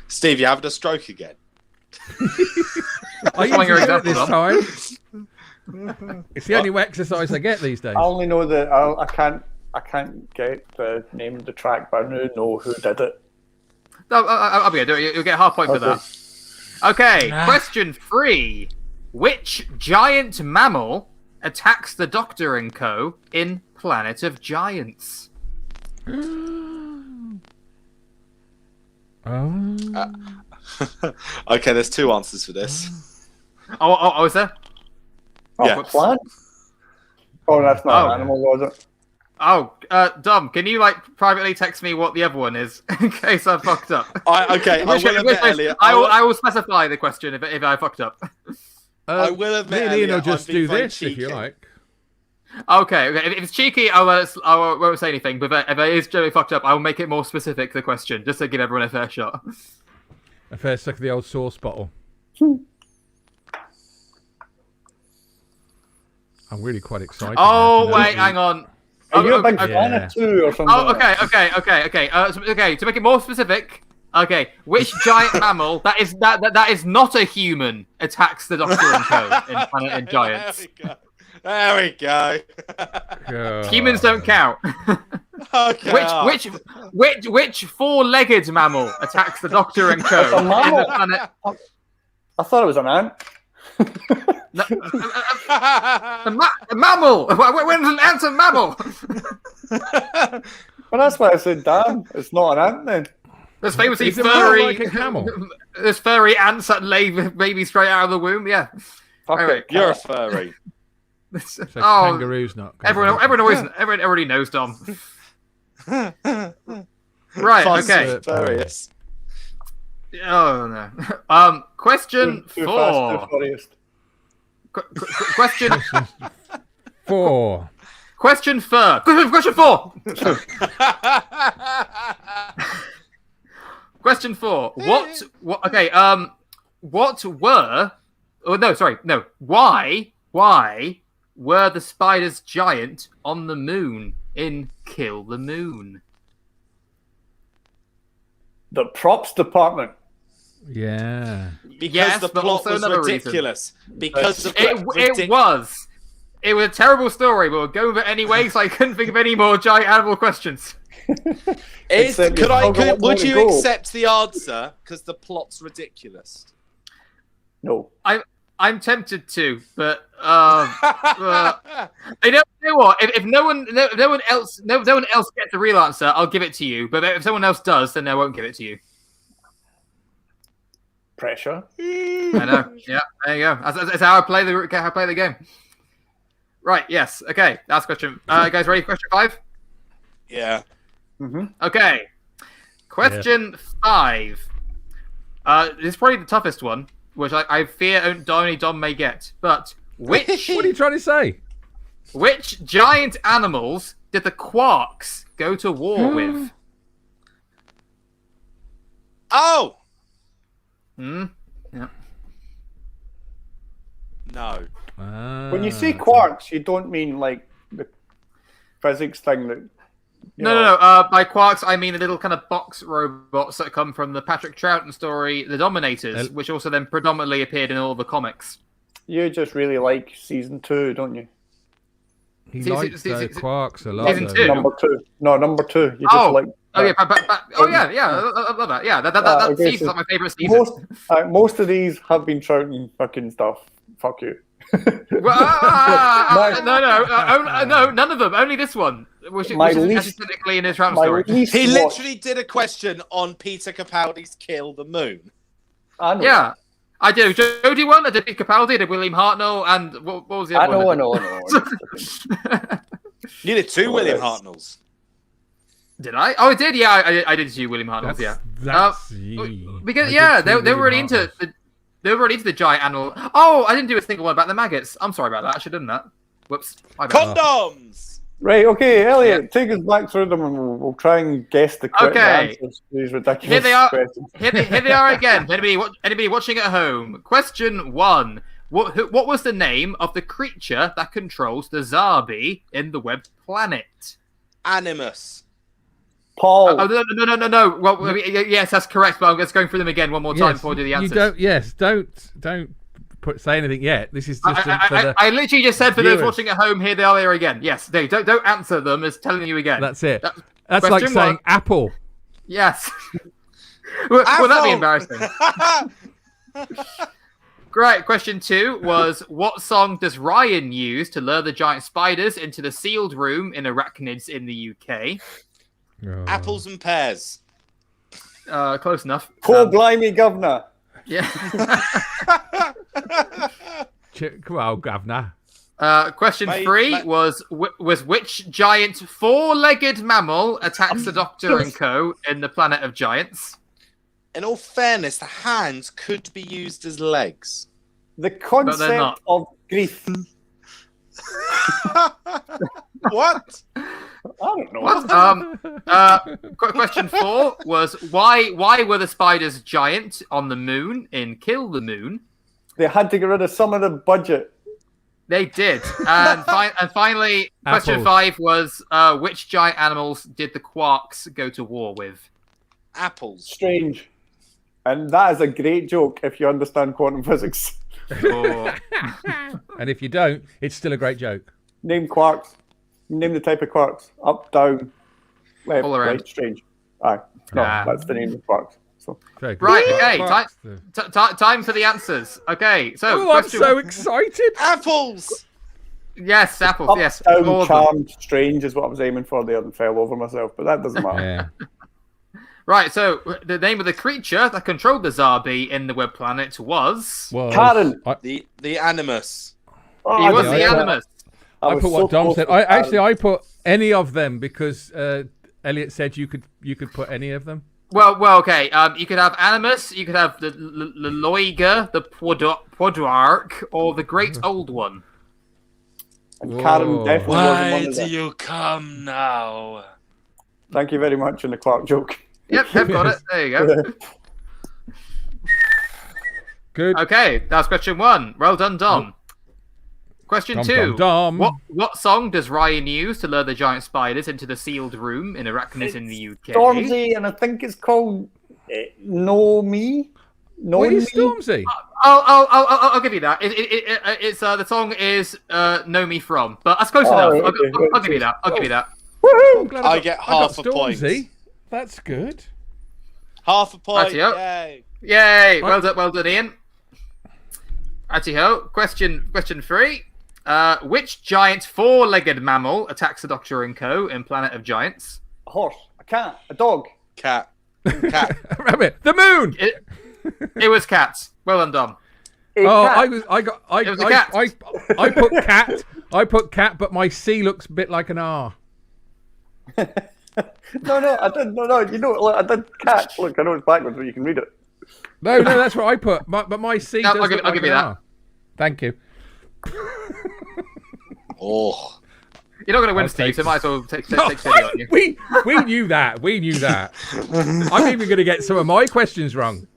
Steve, you having a stroke again? I Following your usually do it example, this time. It's the only exercise I get these days. I only know that I can't get the name of the track, but I know who did it. No, I'll be able to do it. You'll get a half point for that. Okay, question 3. Which giant mammal attacks the Doctor and Co. in Planet of Giants? Okay, there's 2 answers for this. Oh, is there? Yeah. Plant? Oh, that's not an animal, was it? Oh, Dom, can you privately text me what the other one is in case I fucked up? Okay, I will admit, Elliot. I will specify the question if I fucked up. I will admit, me and Ian will Elliot, just I'm being do very this if you cheeky. like. Okay. If it's cheeky, I won't say anything. But if it is generally fucked up, I will make it more specific. The question, just to give everyone a fair shot. A fair suck of the old sauce bottle. I'm really quite excited. Oh now to know wait, who- hang on. Are you a big Okay. fan of 2 or something? Oh, like okay. Okay. To make it more specific, okay, which giant mammal that is not a human attacks the Doctor and Co. in Planet of Giants? There we go. God. Humans don't count. Okay. Which four-legged mammal attacks the Doctor and Co. It's a mammal. in the Planet? I thought it was an ant. A mammal. When's an ant a mammal? But that's why I said, damn, it's not an ant then. There's famously Is it more furry. like a camel? There's furry ants that lay babies straight out of the womb. Yeah. Fuck Anyway, it. You're a furry. So Oh, kangaroo's not. everyone already knows, Dom. Right. Fun, Okay. Furriest. Oh no. Question Too fast, 4. too furious. Question. 4. Question 4. Question 4. Question 4. What? Okay. What were? Oh no. Sorry. No. Why? Why were the spiders giant on the moon in Kill the Moon? The props department. Yeah. Because Yes, the but plot also was another reason. ridiculous. Because of It was. It was a terrible story, but we'll go with it anyway, so I couldn't think of any more giant animal questions. Except you've still got more Would to you go. accept the answer because the plot's ridiculous? No. I'm tempted to, but you know what? If no one else gets the real answer, I'll give it to you. But if someone else does, then I won't give it to you. Pressure. I know. Yeah, there you go. That's how I play the game. Right. Yes. Okay. Last question. Guys, ready? Question 5. Yeah. Mm-hmm. Okay. Question 5. This is probably the toughest one, which I fear only Dom may get. But which What are you trying to say? which giant animals did the Quarks go to war with? Oh! Hmm. Yeah. No. When you say quarks, you don't mean like the physics thing that. No. By Quarks, I mean the little kind of box robots that come from the Patrick Troughton story, The Dominators, which also then predominantly appeared in all the comics. You just really like season 2, don't you? He likes quarks a lot. Season though. 2. Number 2. No, number 2. You just like. Oh yeah, I love that. Yeah, that okay, season's so like my favorite season. Most of these have been Troughton fucking stuff. Fuck you. No, none of them. Only this one, which is technically in his Troughton story. He literally did a question on Peter Capaldi's Kill the Moon. I know. Yeah, I did. Jodie one. I did Peter Capaldi. I did William Hartnell, and what was the other one? I know. You did 2 William Hartnells. Did I? Oh, I did. Yeah, I did see William Hartnell's. Yeah. That's Because I did they see were really William into Hartnell. they were really into the giant animal. Oh, I didn't do a single one about the maggots. I'm sorry about that. I should have done that. Whoops. My bad. Condoms. Right, okay, Elliot, take us back through them and we'll try and guess the correct Okay. answers to these ridiculous Here they are. questions. Here they are again. Anybody watching at home? Question 1. What was the name of the creature that controls the Zarbi in the web planet? Animus. Paul, No. Well, I mean, yes, that's correct. But I'm just going through them again one more time before I do the answers. Don't say anything yet. This is just I literally just said for those viewers. watching at home, here they are there again. Yes, don't answer them as telling you again. That's it. That's That's like question saying one. apple. Yes. Will that be embarrassing? Great. Question 2 was, what song does Ryan use to lure the giant spiders into the sealed room in Arachnids in the UK? Oh. Apples and pears. Close enough. Poor blimey governor. Yeah. Come on, governor. Question Mate, 3 was which giant four-legged mammal attacks the Doctor and Co. in the Planet of Giants? In all fairness, the hands could be used as legs. The they're concept not. of grief. What? I don't know. What? Question 4 was why were the spiders giant on the moon in Kill the Moon? They had to get rid of some of the budget. They did. And finally, question Apples. 5 was which giant animals did the Quarks go to war with? Apples. Strange. And that is a great joke if you understand quantum physics. Oh. And if you don't, it's still a great joke. Name quarks. Name the type of quarks. Up, down, left, All around. right, strange. Aye. No, Ah. that's the name of quarks. So Very good. Right, okay, Quarks. time for the answers. Okay, so Oh, I'm question so excited. Apples. yes, apples, up, yes. down, all of them. charmed, strange is what I was aiming for there and fell over myself, but that doesn't matter. Yeah. Right, so the name of the creature that controlled the Zarbi in the web planet was... Karen. The animus. Oh, He I was didn't the know that. animus. I was put so what Dom close said. to I Karen. put any of them because Elliot said you could put any of them. Well, okay. You could have Animus, you could have the Loiga, the Podwark, or the Great Old One. And Karen Whoa. definitely wasn't one Why of do them. you come now? Thank you very much in the Clark joke. Yep, I've got it. There you go. Good. Okay, that's question 1. Well done, Dom. Question Dom, 2. Dom, Dom. What song does Ryan use to lure the giant spiders into the sealed room in Arachnids in the UK? Stormzy, and I think it's called Know Me. Know What Me. is Stormzy? I'll give you that. It's the song is "Know Me From," but that's close Oh, enough. okay. I'll give you that. I'll give you that. I'm glad I got- get got half a point. Stormzy. That's good. Half a point. Righty-ho. Yay. Yay! Well done, Ian. Righty-ho. Question 3. Which giant four-legged mammal attacks the Doctor and Co. in Planet of Giants? A horse, a cat, a dog. Cat. Cat. Rabbit. The moon. It was cats. Well done, Dom. A Oh, cat. I It was a cat. put cat. I put cat, but my C looks a bit like an R. No, I didn't. No, you know, look, I did cat. Look, I know it's backwards, but you can read it. No, that's what I put. But my C No, does I'll give- look I'll like give you an that. R. Thank you. Oh. You're not going to win, I'll Steve, take- so might as well take No, pity on you. we knew that. We knew that. I'm even going to get some of my questions wrong.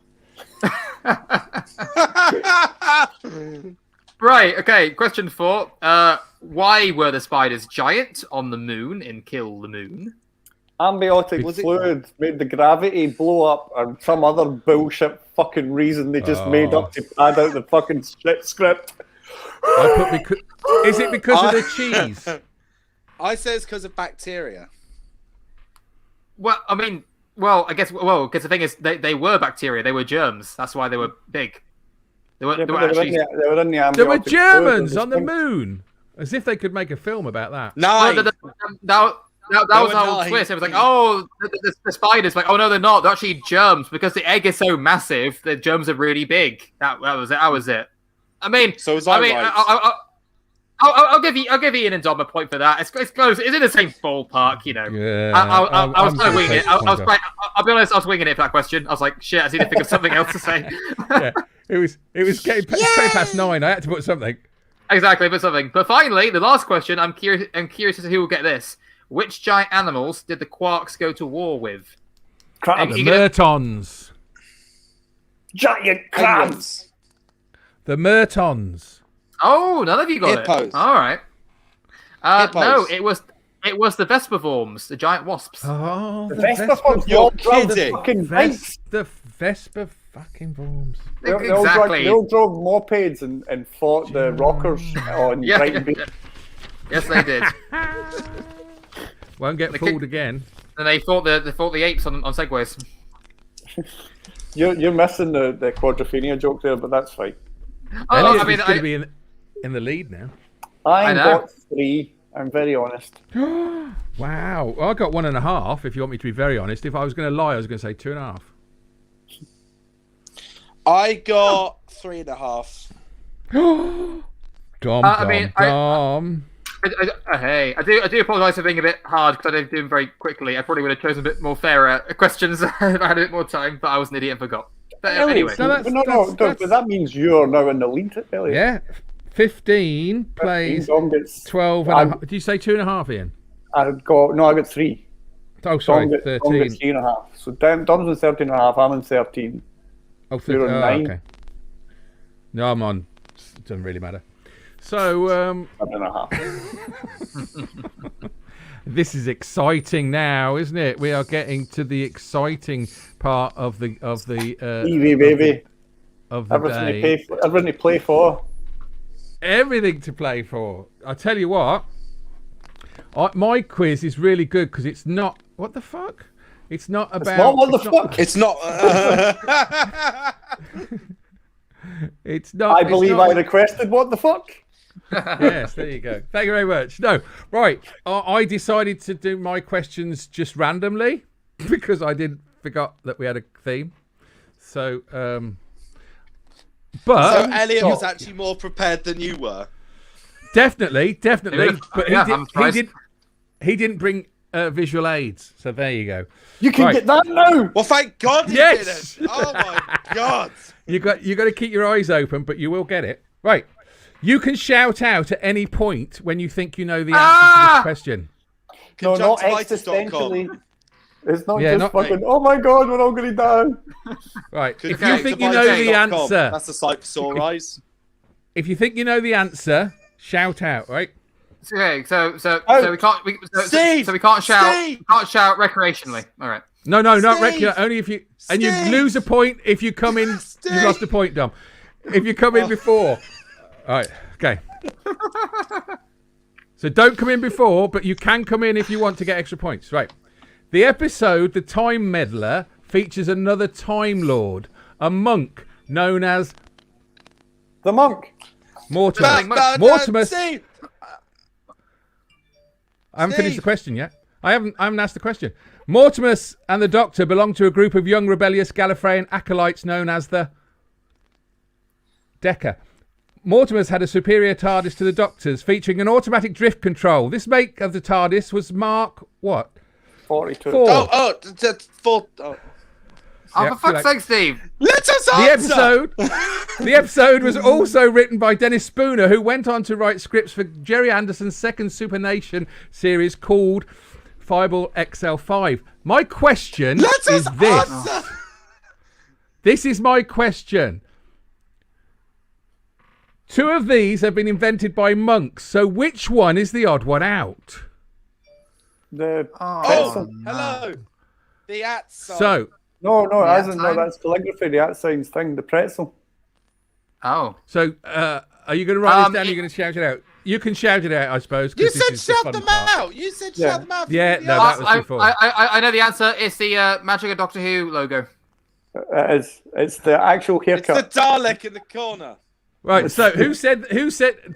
Right, okay, question 4. Why were the spiders giant on the moon in Kill the Moon? Ambiotic Was it- fluid made the gravity blow up, or some other bullshit fucking reason they just made up to pad out the fucking shit script. I put because. Is it because of the cheese? I say it's because of bacteria. Well, I mean, I guess, because the thing is, they were bacteria, they were germs. That's why they were big. They were, Yeah, they but were they were actually... in the There were ambiotic Germans fluid on the and moon. As if they could make a film about that. No, Nine. that was were our whole 9. twist. It was like, oh, the spiders, like, oh no, they're not. They're actually germs because the egg is so massive. The germs are really big. That was it. I mean, So was I right? I'll give Ian and Dom a point for that. It's close. It's in the same ballpark, you know. Yeah, I was kind of winging it. I'll I'll be honest. I was winging it for that question. I was like, shit. I need to think of something else to say. Yeah, it was getting 20 past 9. I had to put something. Exactly, but something. But finally, the last question. I'm curious as to who will get this. Which giant animals did the Quarks go to war with? Crabs. The Mertons. Giant crabs. The Mertons. Oh, none of you got Hippos. it. All right. Hippos. No, it was the Vesperworms, the giant wasps. Oh, The Vesperworms. You're drove the kidding. fucking bikes. The Vesper fucking worms. They all Exactly. drove mopeds and fought the rockers on Yeah. Brighton Beach. Yes, they did. Won't get The fooled kick- again. And they fought the apes on segways. You're missing the quadrophenia joke there, but that's fine. Oh, Elliot I mean, is going to be in the lead now. I know. got 3. I'm very honest. Wow. Well, I got 1.5. If you want me to be very honest, if I was going to lie, I was going to say 2.5. I got 3.5. Dom. Hey, I do apologise for being a bit hard because I did do them very quickly. I probably would have chosen a bit more fairer questions if I had a bit more time, but I was an idiot and forgot. But anyway, No, that's- but that means you're now in the lead, Elliot. Yeah. 15 plays Dom gets 12 and a half. Did you say 2.5, Ian? I got 3. Oh, sorry, Dom gets 13. 3.5. So Dom's on 13.5. I'm on 13. Oh, You're on 9. okay. No, I'm on. It doesn't really matter. So, 7.5. this is exciting now, isn't it? We are getting to the exciting part of the Evie, baby. of the Everything day. to play for. Everything to play for. I tell you what, my quiz is really good because it's not. What the fuck? It's not about. Not what the fuck. It's not. It's not. I it's believe not- I requested what the fuck. Yes, there you go. Thank you very much. No, right. I decided to do my questions just randomly because I forgot that we had a theme. So, but So Elliot was actually more prepared than you were. definitely. But Yeah, I'm surprised. he didn't bring visual aids. So there you go. You can Right. get that now. Well, thank God he Yes! didn't. Oh my God. You got to keep your eyes open, but you will get it. Right. You can shout out at any point when you think you know the answer to this question. No, not Conjunctivitis.com. existentially. It's not Yeah, just not- fucking, oh my god, we're all going to die. Right. If you Okay, think you know the Conjunctivitis.com. answer, That's the site for sore eyes. if you think you know the answer, shout out, right? okay, so Oh. we can't Steve! so we can't shout Steve! shout recreationally. All right. No, not Steve! regular. Only if you and you Steve! lose a point if you come in. Steve! You lost a point, Dom. If you come in before. All right. Okay. So don't come in before, but you can come in if you want to get extra points. Right. The episode, The Time Meddler, features another Time Lord, a monk known as The monk. Mortimer. But- Mortimer. Steve! I haven't finished Steve. the question yet. I haven't asked the question. Mortimus and the Doctor belong to a group of young rebellious Gallifreyan acolytes known as the Decker. Mortimer's had a superior TARDIS to the Doctor's, featuring an automatic drift control. This make of the TARDIS was Mark what? 42. 4. Oh, Yeah, for fuck's like- sake, Steve! Let us The answer! episode was also written by Dennis Spooner, who went on to write scripts for Jerry Anderson's second Supernation series called Fireball XL5. My question Let is us this. answer! This is my question. 2 of these have been invented by monks, so which one is the odd one out? The Oh, hello. The at sign. So, No, it Yeah, hasn't. No, sign. that's calligraphy. The at signs thing. The pretzel. Oh, are you going to write this down? Or are it- you going to shout it out? You can shout it out, I suppose. 'cause You this said is the shout fun them part. out. You said Yeah. shout them out. Yeah, no, that was before. I know the answer. It's the Magic of Doctor Who logo. It is. It's the actual It's the haircut. Dalek in the corner. Right. So who said?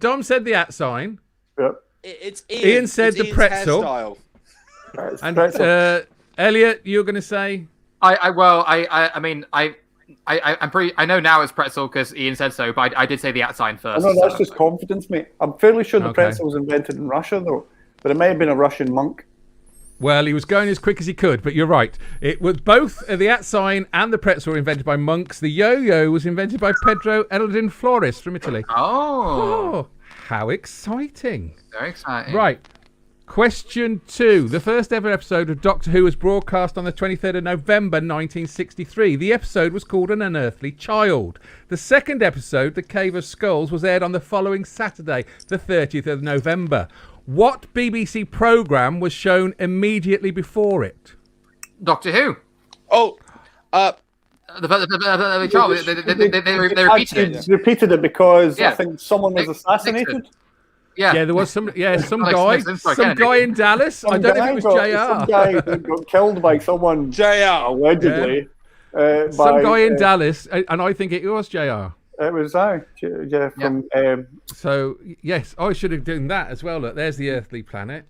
Dom said the at sign, Yep. It's Ian said It's the Ian's pretzel. hairstyle. It's and pretzel. Elliot, you're going to say I mean, I know now it's pretzel because Ian said so, but I did say the at sign first. No, that's so- just confidence, mate. I'm fairly sure the Okay. pretzel was invented in Russia, though. But it may have been a Russian monk. Well, he was going as quick as he could, but you're right. It was both the at sign and the pretzel were invented by monks. The yo-yo was invented by Pedro Eldin Flores from Italy. Oh, Oh, how exciting. very exciting. Right. Question 2. The first ever episode of Doctor Who was broadcast on the 23rd of November 1963. The episode was called An Unearthly Child. The second episode, The Cave of Skulls, was aired on the following Saturday, the 30th of November. What BBC programme was shown immediately before it? Doctor Who. Oh, The child. They repeated it. They repeated it because I Yeah. think someone was assassinated. Yeah. Yeah, there was some Like guy, Simpsons, some guy in Dallas. I don't know if it was Some JR. guy got killed by someone, JR. allegedly. Some guy in Dallas, and I think it was JR. It was from So, yes, I should have done that as well. Look, there's the earthly planet.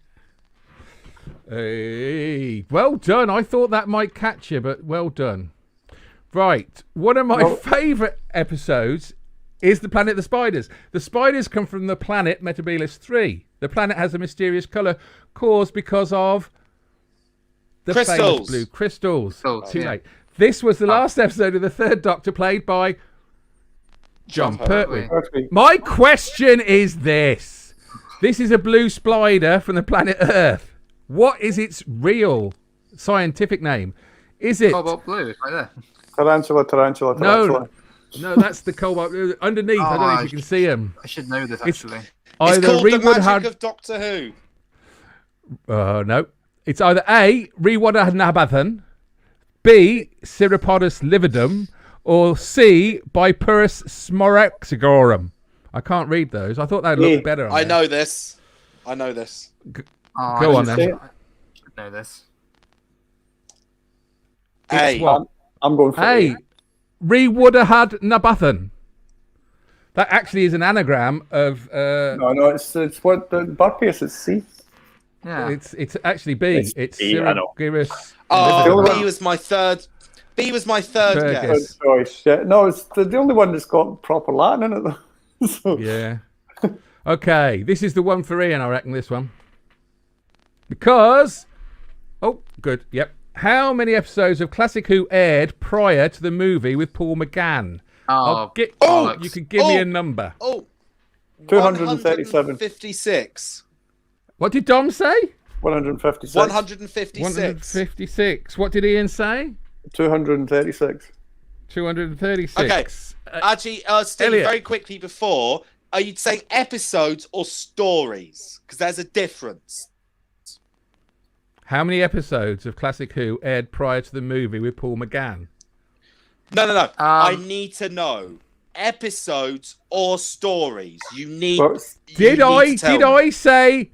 Hey, well done. I thought that might catch you, but well done. Right. One of my favourite episodes is the Planet of the Spiders. The spiders come from the planet Metebelis 3. The planet has a mysterious colour caused because of the famous Crystals. blue crystals. Crystals, Too yeah. late. This was the last episode of the Third Doctor, played by John Pertwee. Pertwee. My question is this. This is a blue spider from the planet Earth. What is its real scientific name? Is it... Cobalt blue. It's right there. Tarantula. No, that's the cobalt. Underneath, I don't know if you can see them. I should know this actually. It's Either called the Rewood magic of Doctor Who. no. It's either A, Rewadahatnabathan, B, Cirripodus lividum, or C, Bipurus smorexagorum. I can't read those. I thought they'd look better on I there. know this. Oh, Go I on should then. know this. A. What? I'm going for A, Rewadahatnabathan. That actually is an anagram of... No, it's what the Burpius is C. Yeah. It's actually B. It's B, I know. Cirripodus Oh, Lividum. B was my third. B was my third Third guess. guess. Good choice. Yeah. No, it's the only one that's got proper Latin in it. Though. So, Yeah. Okay, this is the one for Ian, I reckon, this one. Because... Oh, good. Yep. How many episodes of Classic Who aired prior to the movie with Paul McGann? Oh, You could give me a number. Oh, 237. 156. What did Dom say? 156. 156. 156. What did Ian say? 236. 236. Okay. Actually, Steve, Elliot. very quickly before, are you saying episodes or stories? Because there's a difference. How many episodes of Classic Who aired prior to the movie with Paul McGann? No. I need to know episodes or stories. You need. Well, Did you need to tell me.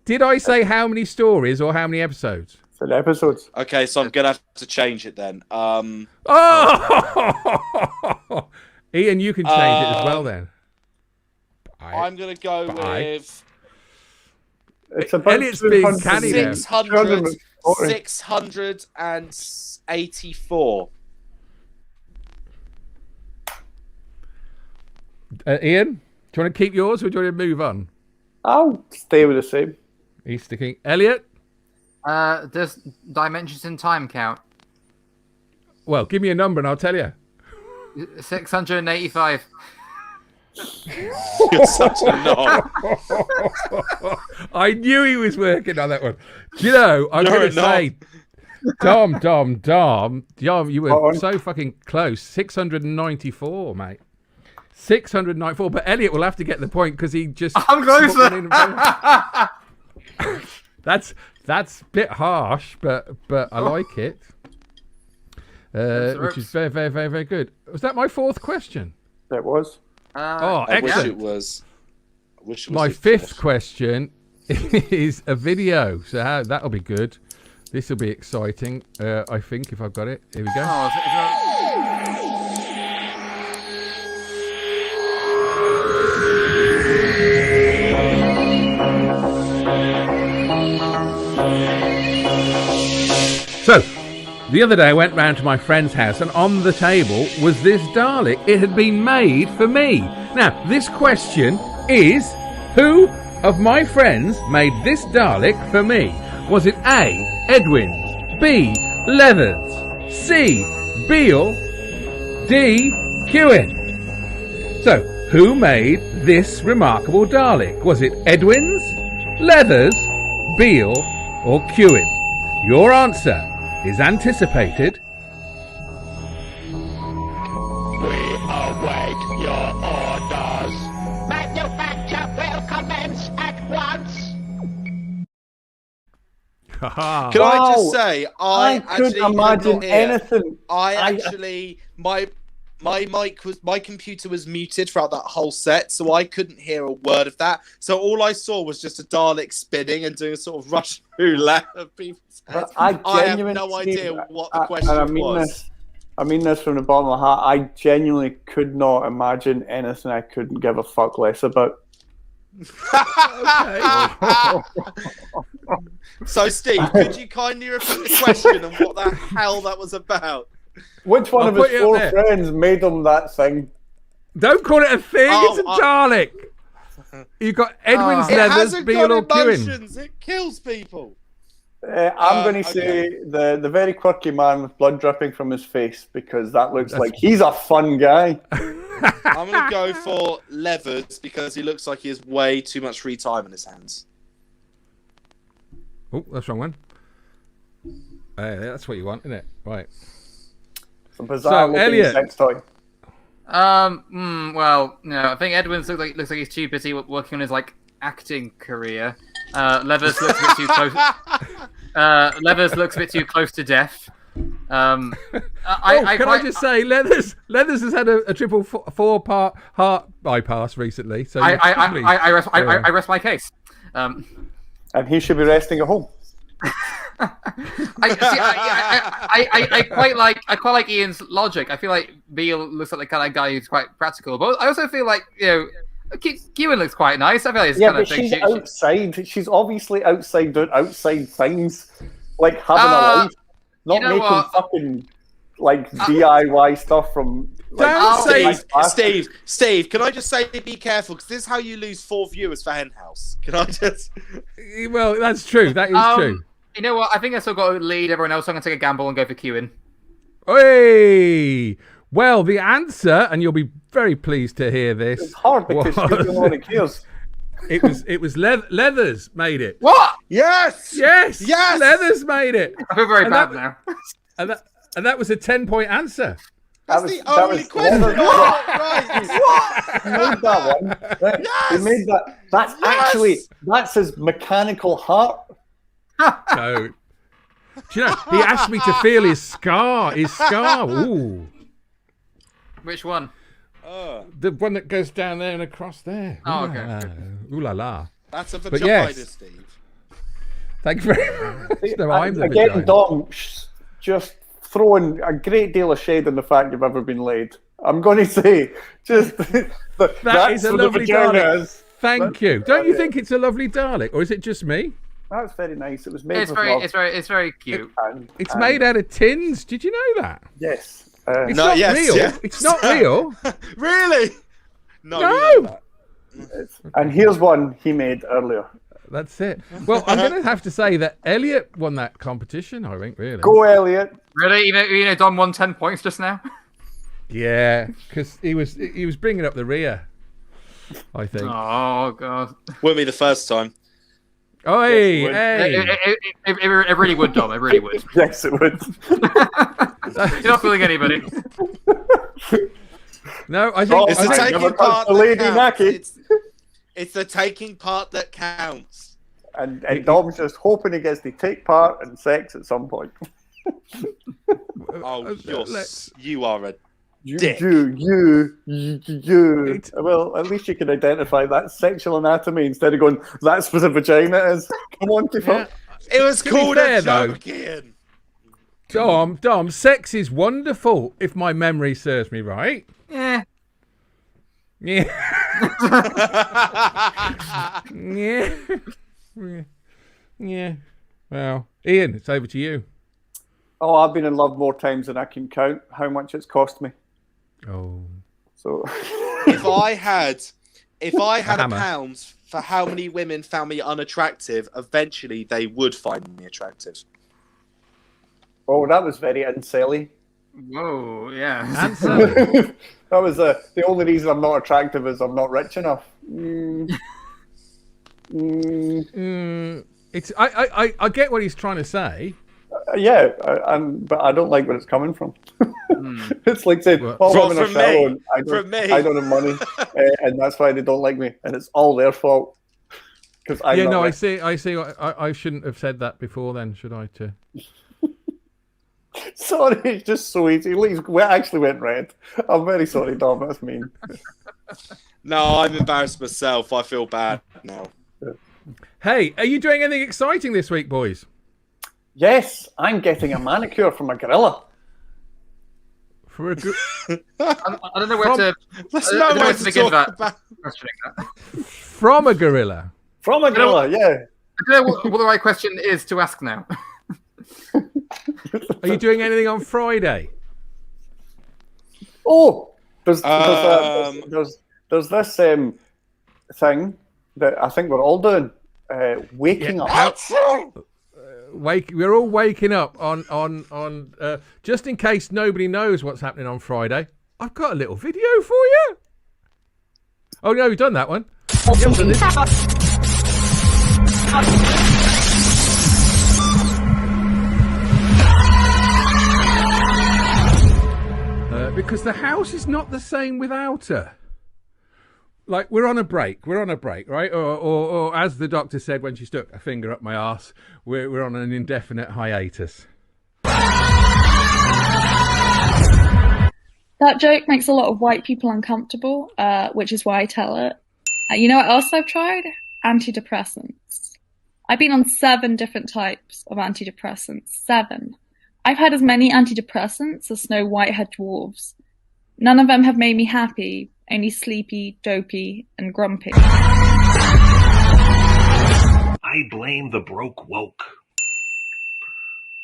Did I say how many stories or how many episodes? for the episodes. Okay, so I'm gonna have to change it then. Oh! Ian, you can change it as well then. I'm gonna go Bye. with It's about Elliot's being 200 canny there. 684. Ian, do you want to keep yours or do you want to move on? I'll stay with the same. He's sticking. Elliot? Does dimensions in time count? Well, give me a number and I'll tell you. 685. You're such a knob. I knew he was working on that one. Do you know, I'm You're going a to say, Dom, you were Go on. so fucking close. 694, mate. 694. But Elliot will have to get the point because he just... I'm put closer. one in and That's a bit harsh, but I like it. Which is very, very, very, very good. Was that my fourth question? It was. Oh, I wish excellent. it was. My fifth question is a video. So that'll be good. This will be exciting, I think, if I've got it. Here we go. Oh, So, The other day I went round to my friend's house and on the table was this Dalek. It had been made for me. Now, this question is, who of my friends made this Dalek for me? Was it A, Edwins, B, Leathers, C, Beale, D, Kewin? So, who made this remarkable Dalek? Was it Edwins, Leathers, Beale, or Kewin? Your answer is anticipated. We await your orders. Manufacture will commence at once. Haha. Can I just Wow. say, I couldn't actually imagine could not hear. anything. My computer was muted throughout that whole set, so I couldn't hear a word of that. So all I saw was just a Dalek spinning and doing a sort of Russian roulette of people's heads. I have genuinely, no idea what the and question was. I mean this from the bottom of my heart. I genuinely could not imagine anything I couldn't give a fuck less about. So, Steve, could you kindly repeat the question and what the hell that was about? Which one I'll of put his it up 4 there. friends made him that thing? Don't call it a thing, Oh, it's a Dalek. You've got Edwin's, It Leathers, hasn't Beale, or got Kewin. emotions. It kills people. I'm going to okay. say the very quirky man with blood dripping from his face, because that looks like he's a fun guy. I'm going to go for Leathers because he looks like he has way too much free time in his hands. Oh, that's the wrong one. That's what you want, isn't it? Right. Some bizarre looking Elliot. sex toy. Well, no, I think Edwin's looks like he's too busy working on his acting career. Leathers looks a bit too close. Leathers looks a bit too close to death. Can I just say, Leathers has had a triple 4-part heart bypass recently. So I rest my case. And he should be resting at home. I quite like Ian's logic. I feel like Beale looks like the kind of guy who's quite practical, but I also feel like Kewin looks quite nice. I feel like it's Yeah, kind but of she's thing. outside. She's obviously outside doing outside things, like having a life, not you know making what? fucking DIY stuff from. Don't say- Steve, can I just say be careful because this is how you lose 4 viewers for Henhouse. Can I just? Well, that's true. That is true. You know what? I think I still got to lead everyone else. So I'm going to take a gamble and go for Kewin. Hey! Well, the answer, and you'll be very pleased to hear this. It's hard because she's the one that cares. It was Leathers made it. What? Yes. Yes! Yes! Leathers made it. I feel very And bad that- now. And that was a 10-point answer. That's That the was- that only was- question. Right. He made that one. Right? Yes! He made that. That's actually his mechanical heart. So, do you know, he asked me to feel his scar. Ooh. Which one? The one that goes down there and across there. Oh, okay. Ooh la la. That's a But vagina, yes. Steve. Thank you very much. No, I'm the Again, vagina. Dom, just throwing a great deal of shade on the fact you've ever been laid. I'm going to say, just That is a lovely Dalek. Thank That's- you. Don't you think it's a lovely Dalek, or is it just me? That's very nice. It was made It's with very, love. it's very cute. It's made out of tins. Did you know that? Yes. It's No, not yes, real. yeah. It's not real. Really? No. you know that. And here's one he made earlier. That's it. Well, I'm going to have to say that Elliot won that competition, I think, really. Go, Elliot. Really? Even Don won 10 points just now? Yeah, because he was bringing up the rear, I think. Oh, God. Wouldn't be the first time. Oh, hey, would. hey. It really would, Dom. It really would. Yes, it would. You're not fooling anybody. No, I think... It's I the think- never taking touched part the that lady counts. naked. It's the taking part that counts. And Dom's just hoping he gets to take part in sex at some point. Oh, let's- you are a You, Dick. you. It- Well, at least you can identify that sexual anatomy instead of going, that's what a vagina is. Come on, keep Yeah. up. It was To be called fair, a though- joke, Ian. Dom, sex is wonderful, if my memory serves me right. Yeah. Yeah. Yeah. Yeah. Well, Ian, it's over to you. Oh, I've been in love more times than I can count. How much it's cost me. Oh. So If I had a hammer. pound for how many women found me unattractive, eventually they would find me attractive. oh, that was very unselly. Whoa, yeah. Answer. That was the only reason I'm not attractive is I'm not rich enough. It's I get what he's trying to say. Yeah, but I don't like where it's coming from. It's like saying, Well, "Oh, women are from shallow, me. and From me. I don't have money, and that's why they don't like me, and it's all their fault." Because I'm Yeah, not no, rich. I see. I shouldn't have said that before. Then should I? Too? Sorry, it's just so easy. We actually went red. I'm very sorry, Dom. That's mean. No, I'm embarrassed myself. I feel bad now. Hey, are you doing anything exciting this week, boys? Yes, I'm getting a manicure from a gorilla. For a I don't know where to. There's I no don't know way where to to begin talk that. about. Questioning that. from a gorilla. From a gorilla, yeah. I don't know what the right question is to ask now. Are you doing anything on Friday? Oh, there's this thing that I think we're all doing. Waking up. We're all waking up on just in case nobody knows what's happening on Friday. I've got a little video for you. Oh no, we've done that one. Because the house is not the same without her. Like, we're on a break, right? Or as the doctor said when she stuck a finger up my arse, we're on an indefinite hiatus. That joke makes a lot of white people uncomfortable, which is why I tell it. You know what else I've tried? Antidepressants. I've been on 7 different types of antidepressants. 7. I've had as many antidepressants as Snow White had dwarves. None of them have made me happy, only sleepy, dopey, and grumpy. I blame the broke woke,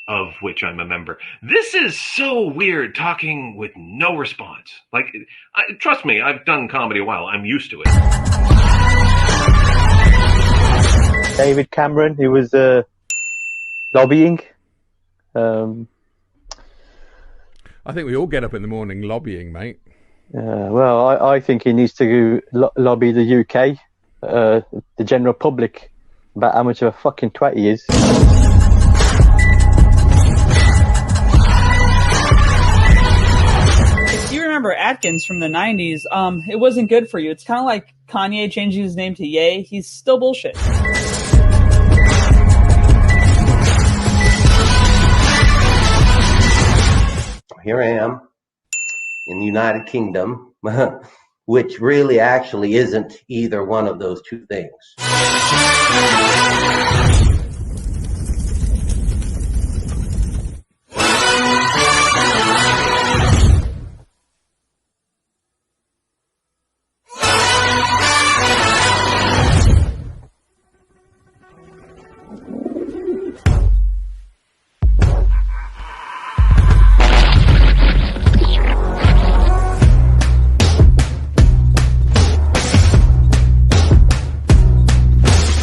of which I'm a member. This is so weird, talking with no response. Like, trust me, I've done comedy a while. I'm used to it. David Cameron, he was lobbying. I think we all get up in the morning lobbying, mate. Well, I think he needs to lobby the UK, the general public, about how much of a fucking twat he is. If you remember Atkins from the 90s, it wasn't good for you. It's kind of like Kanye changing his name to Ye. He's still bullshit. Here I am in the United Kingdom, which really actually isn't either one of those two things.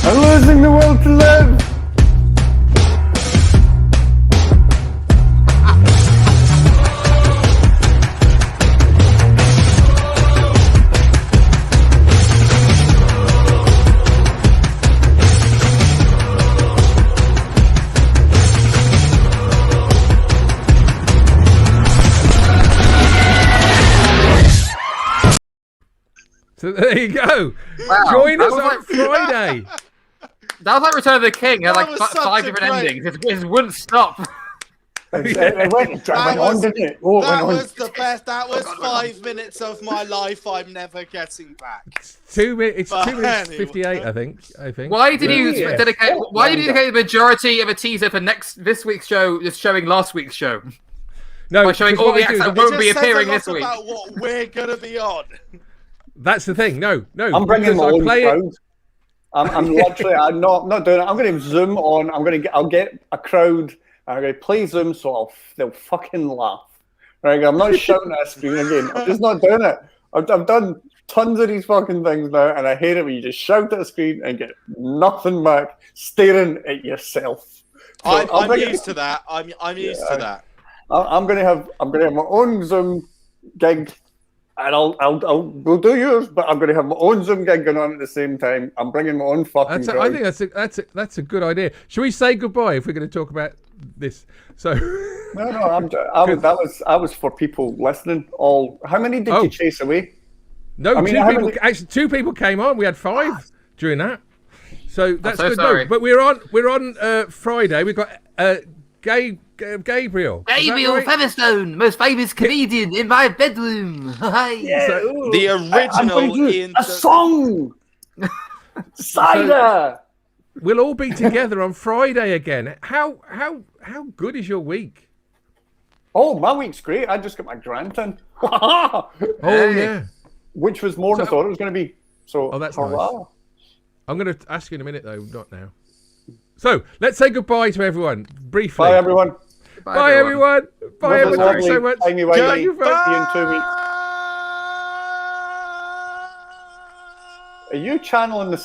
I'm losing the will to live. So there you go. Wow, Join that us was on like- Friday. That was like Return of the King. It had That like was such 5 a different great- endings. It wouldn't stop. It went on, didn't it? Oh, it That went on. was the best. That was 5 minutes of my life I'm never getting back. 2 minutes. It's But 2 minutes anyway. 58. I think. Why did you Yeah. dedicate? Why did you dedicate the majority of a teaser for this week's show, just showing last week's show? No, By showing because all what the I do acts is that I- won't It be just says a appearing lot this week. about what we're gonna be on. That's the thing. No. I'm bringing my because I own play it. crowd. I'm literally. I'm not doing it. I'm going to Zoom on. I'll get a crowd, I'm going to play Zoom so they'll fucking laugh. Right, I'm not shouting at a screen again. I'm just not doing it. I've done tons of these fucking things now, and I hate it when you just shout at a screen and get nothing back, staring at yourself. So I'm used to that. I'm used to that. I'm gonna have my own Zoom gig, and we'll do yours, but I'm gonna have my own Zoom gig going on at the same time. I'm bringing my own fucking. I think that's a good idea. Should we say goodbye if we're going to talk about this? So No, I was for people listening. How many did you chase away? No, two people came on. We had 5 during that. So that's so good. sorry. No, but we're on Friday. We've got Gabriel. Gabriel right? Featherstone, most famous comedian in my bedroom. The original Ian. A song. Cider. We'll all be together on Friday again. How good is your week? Oh, my week's great. I just got my grant in. Oh yeah. Which was more than I thought it was going to be. So, that's hurrah. nice. I'm going to ask you in a minute, though, not now. So, let's say goodbye to everyone, briefly. Bye, everyone. Bye, everyone. Bye, everyone. Thanks so much. Thank you, Thank you, See you in 2 weeks. Are you channeling the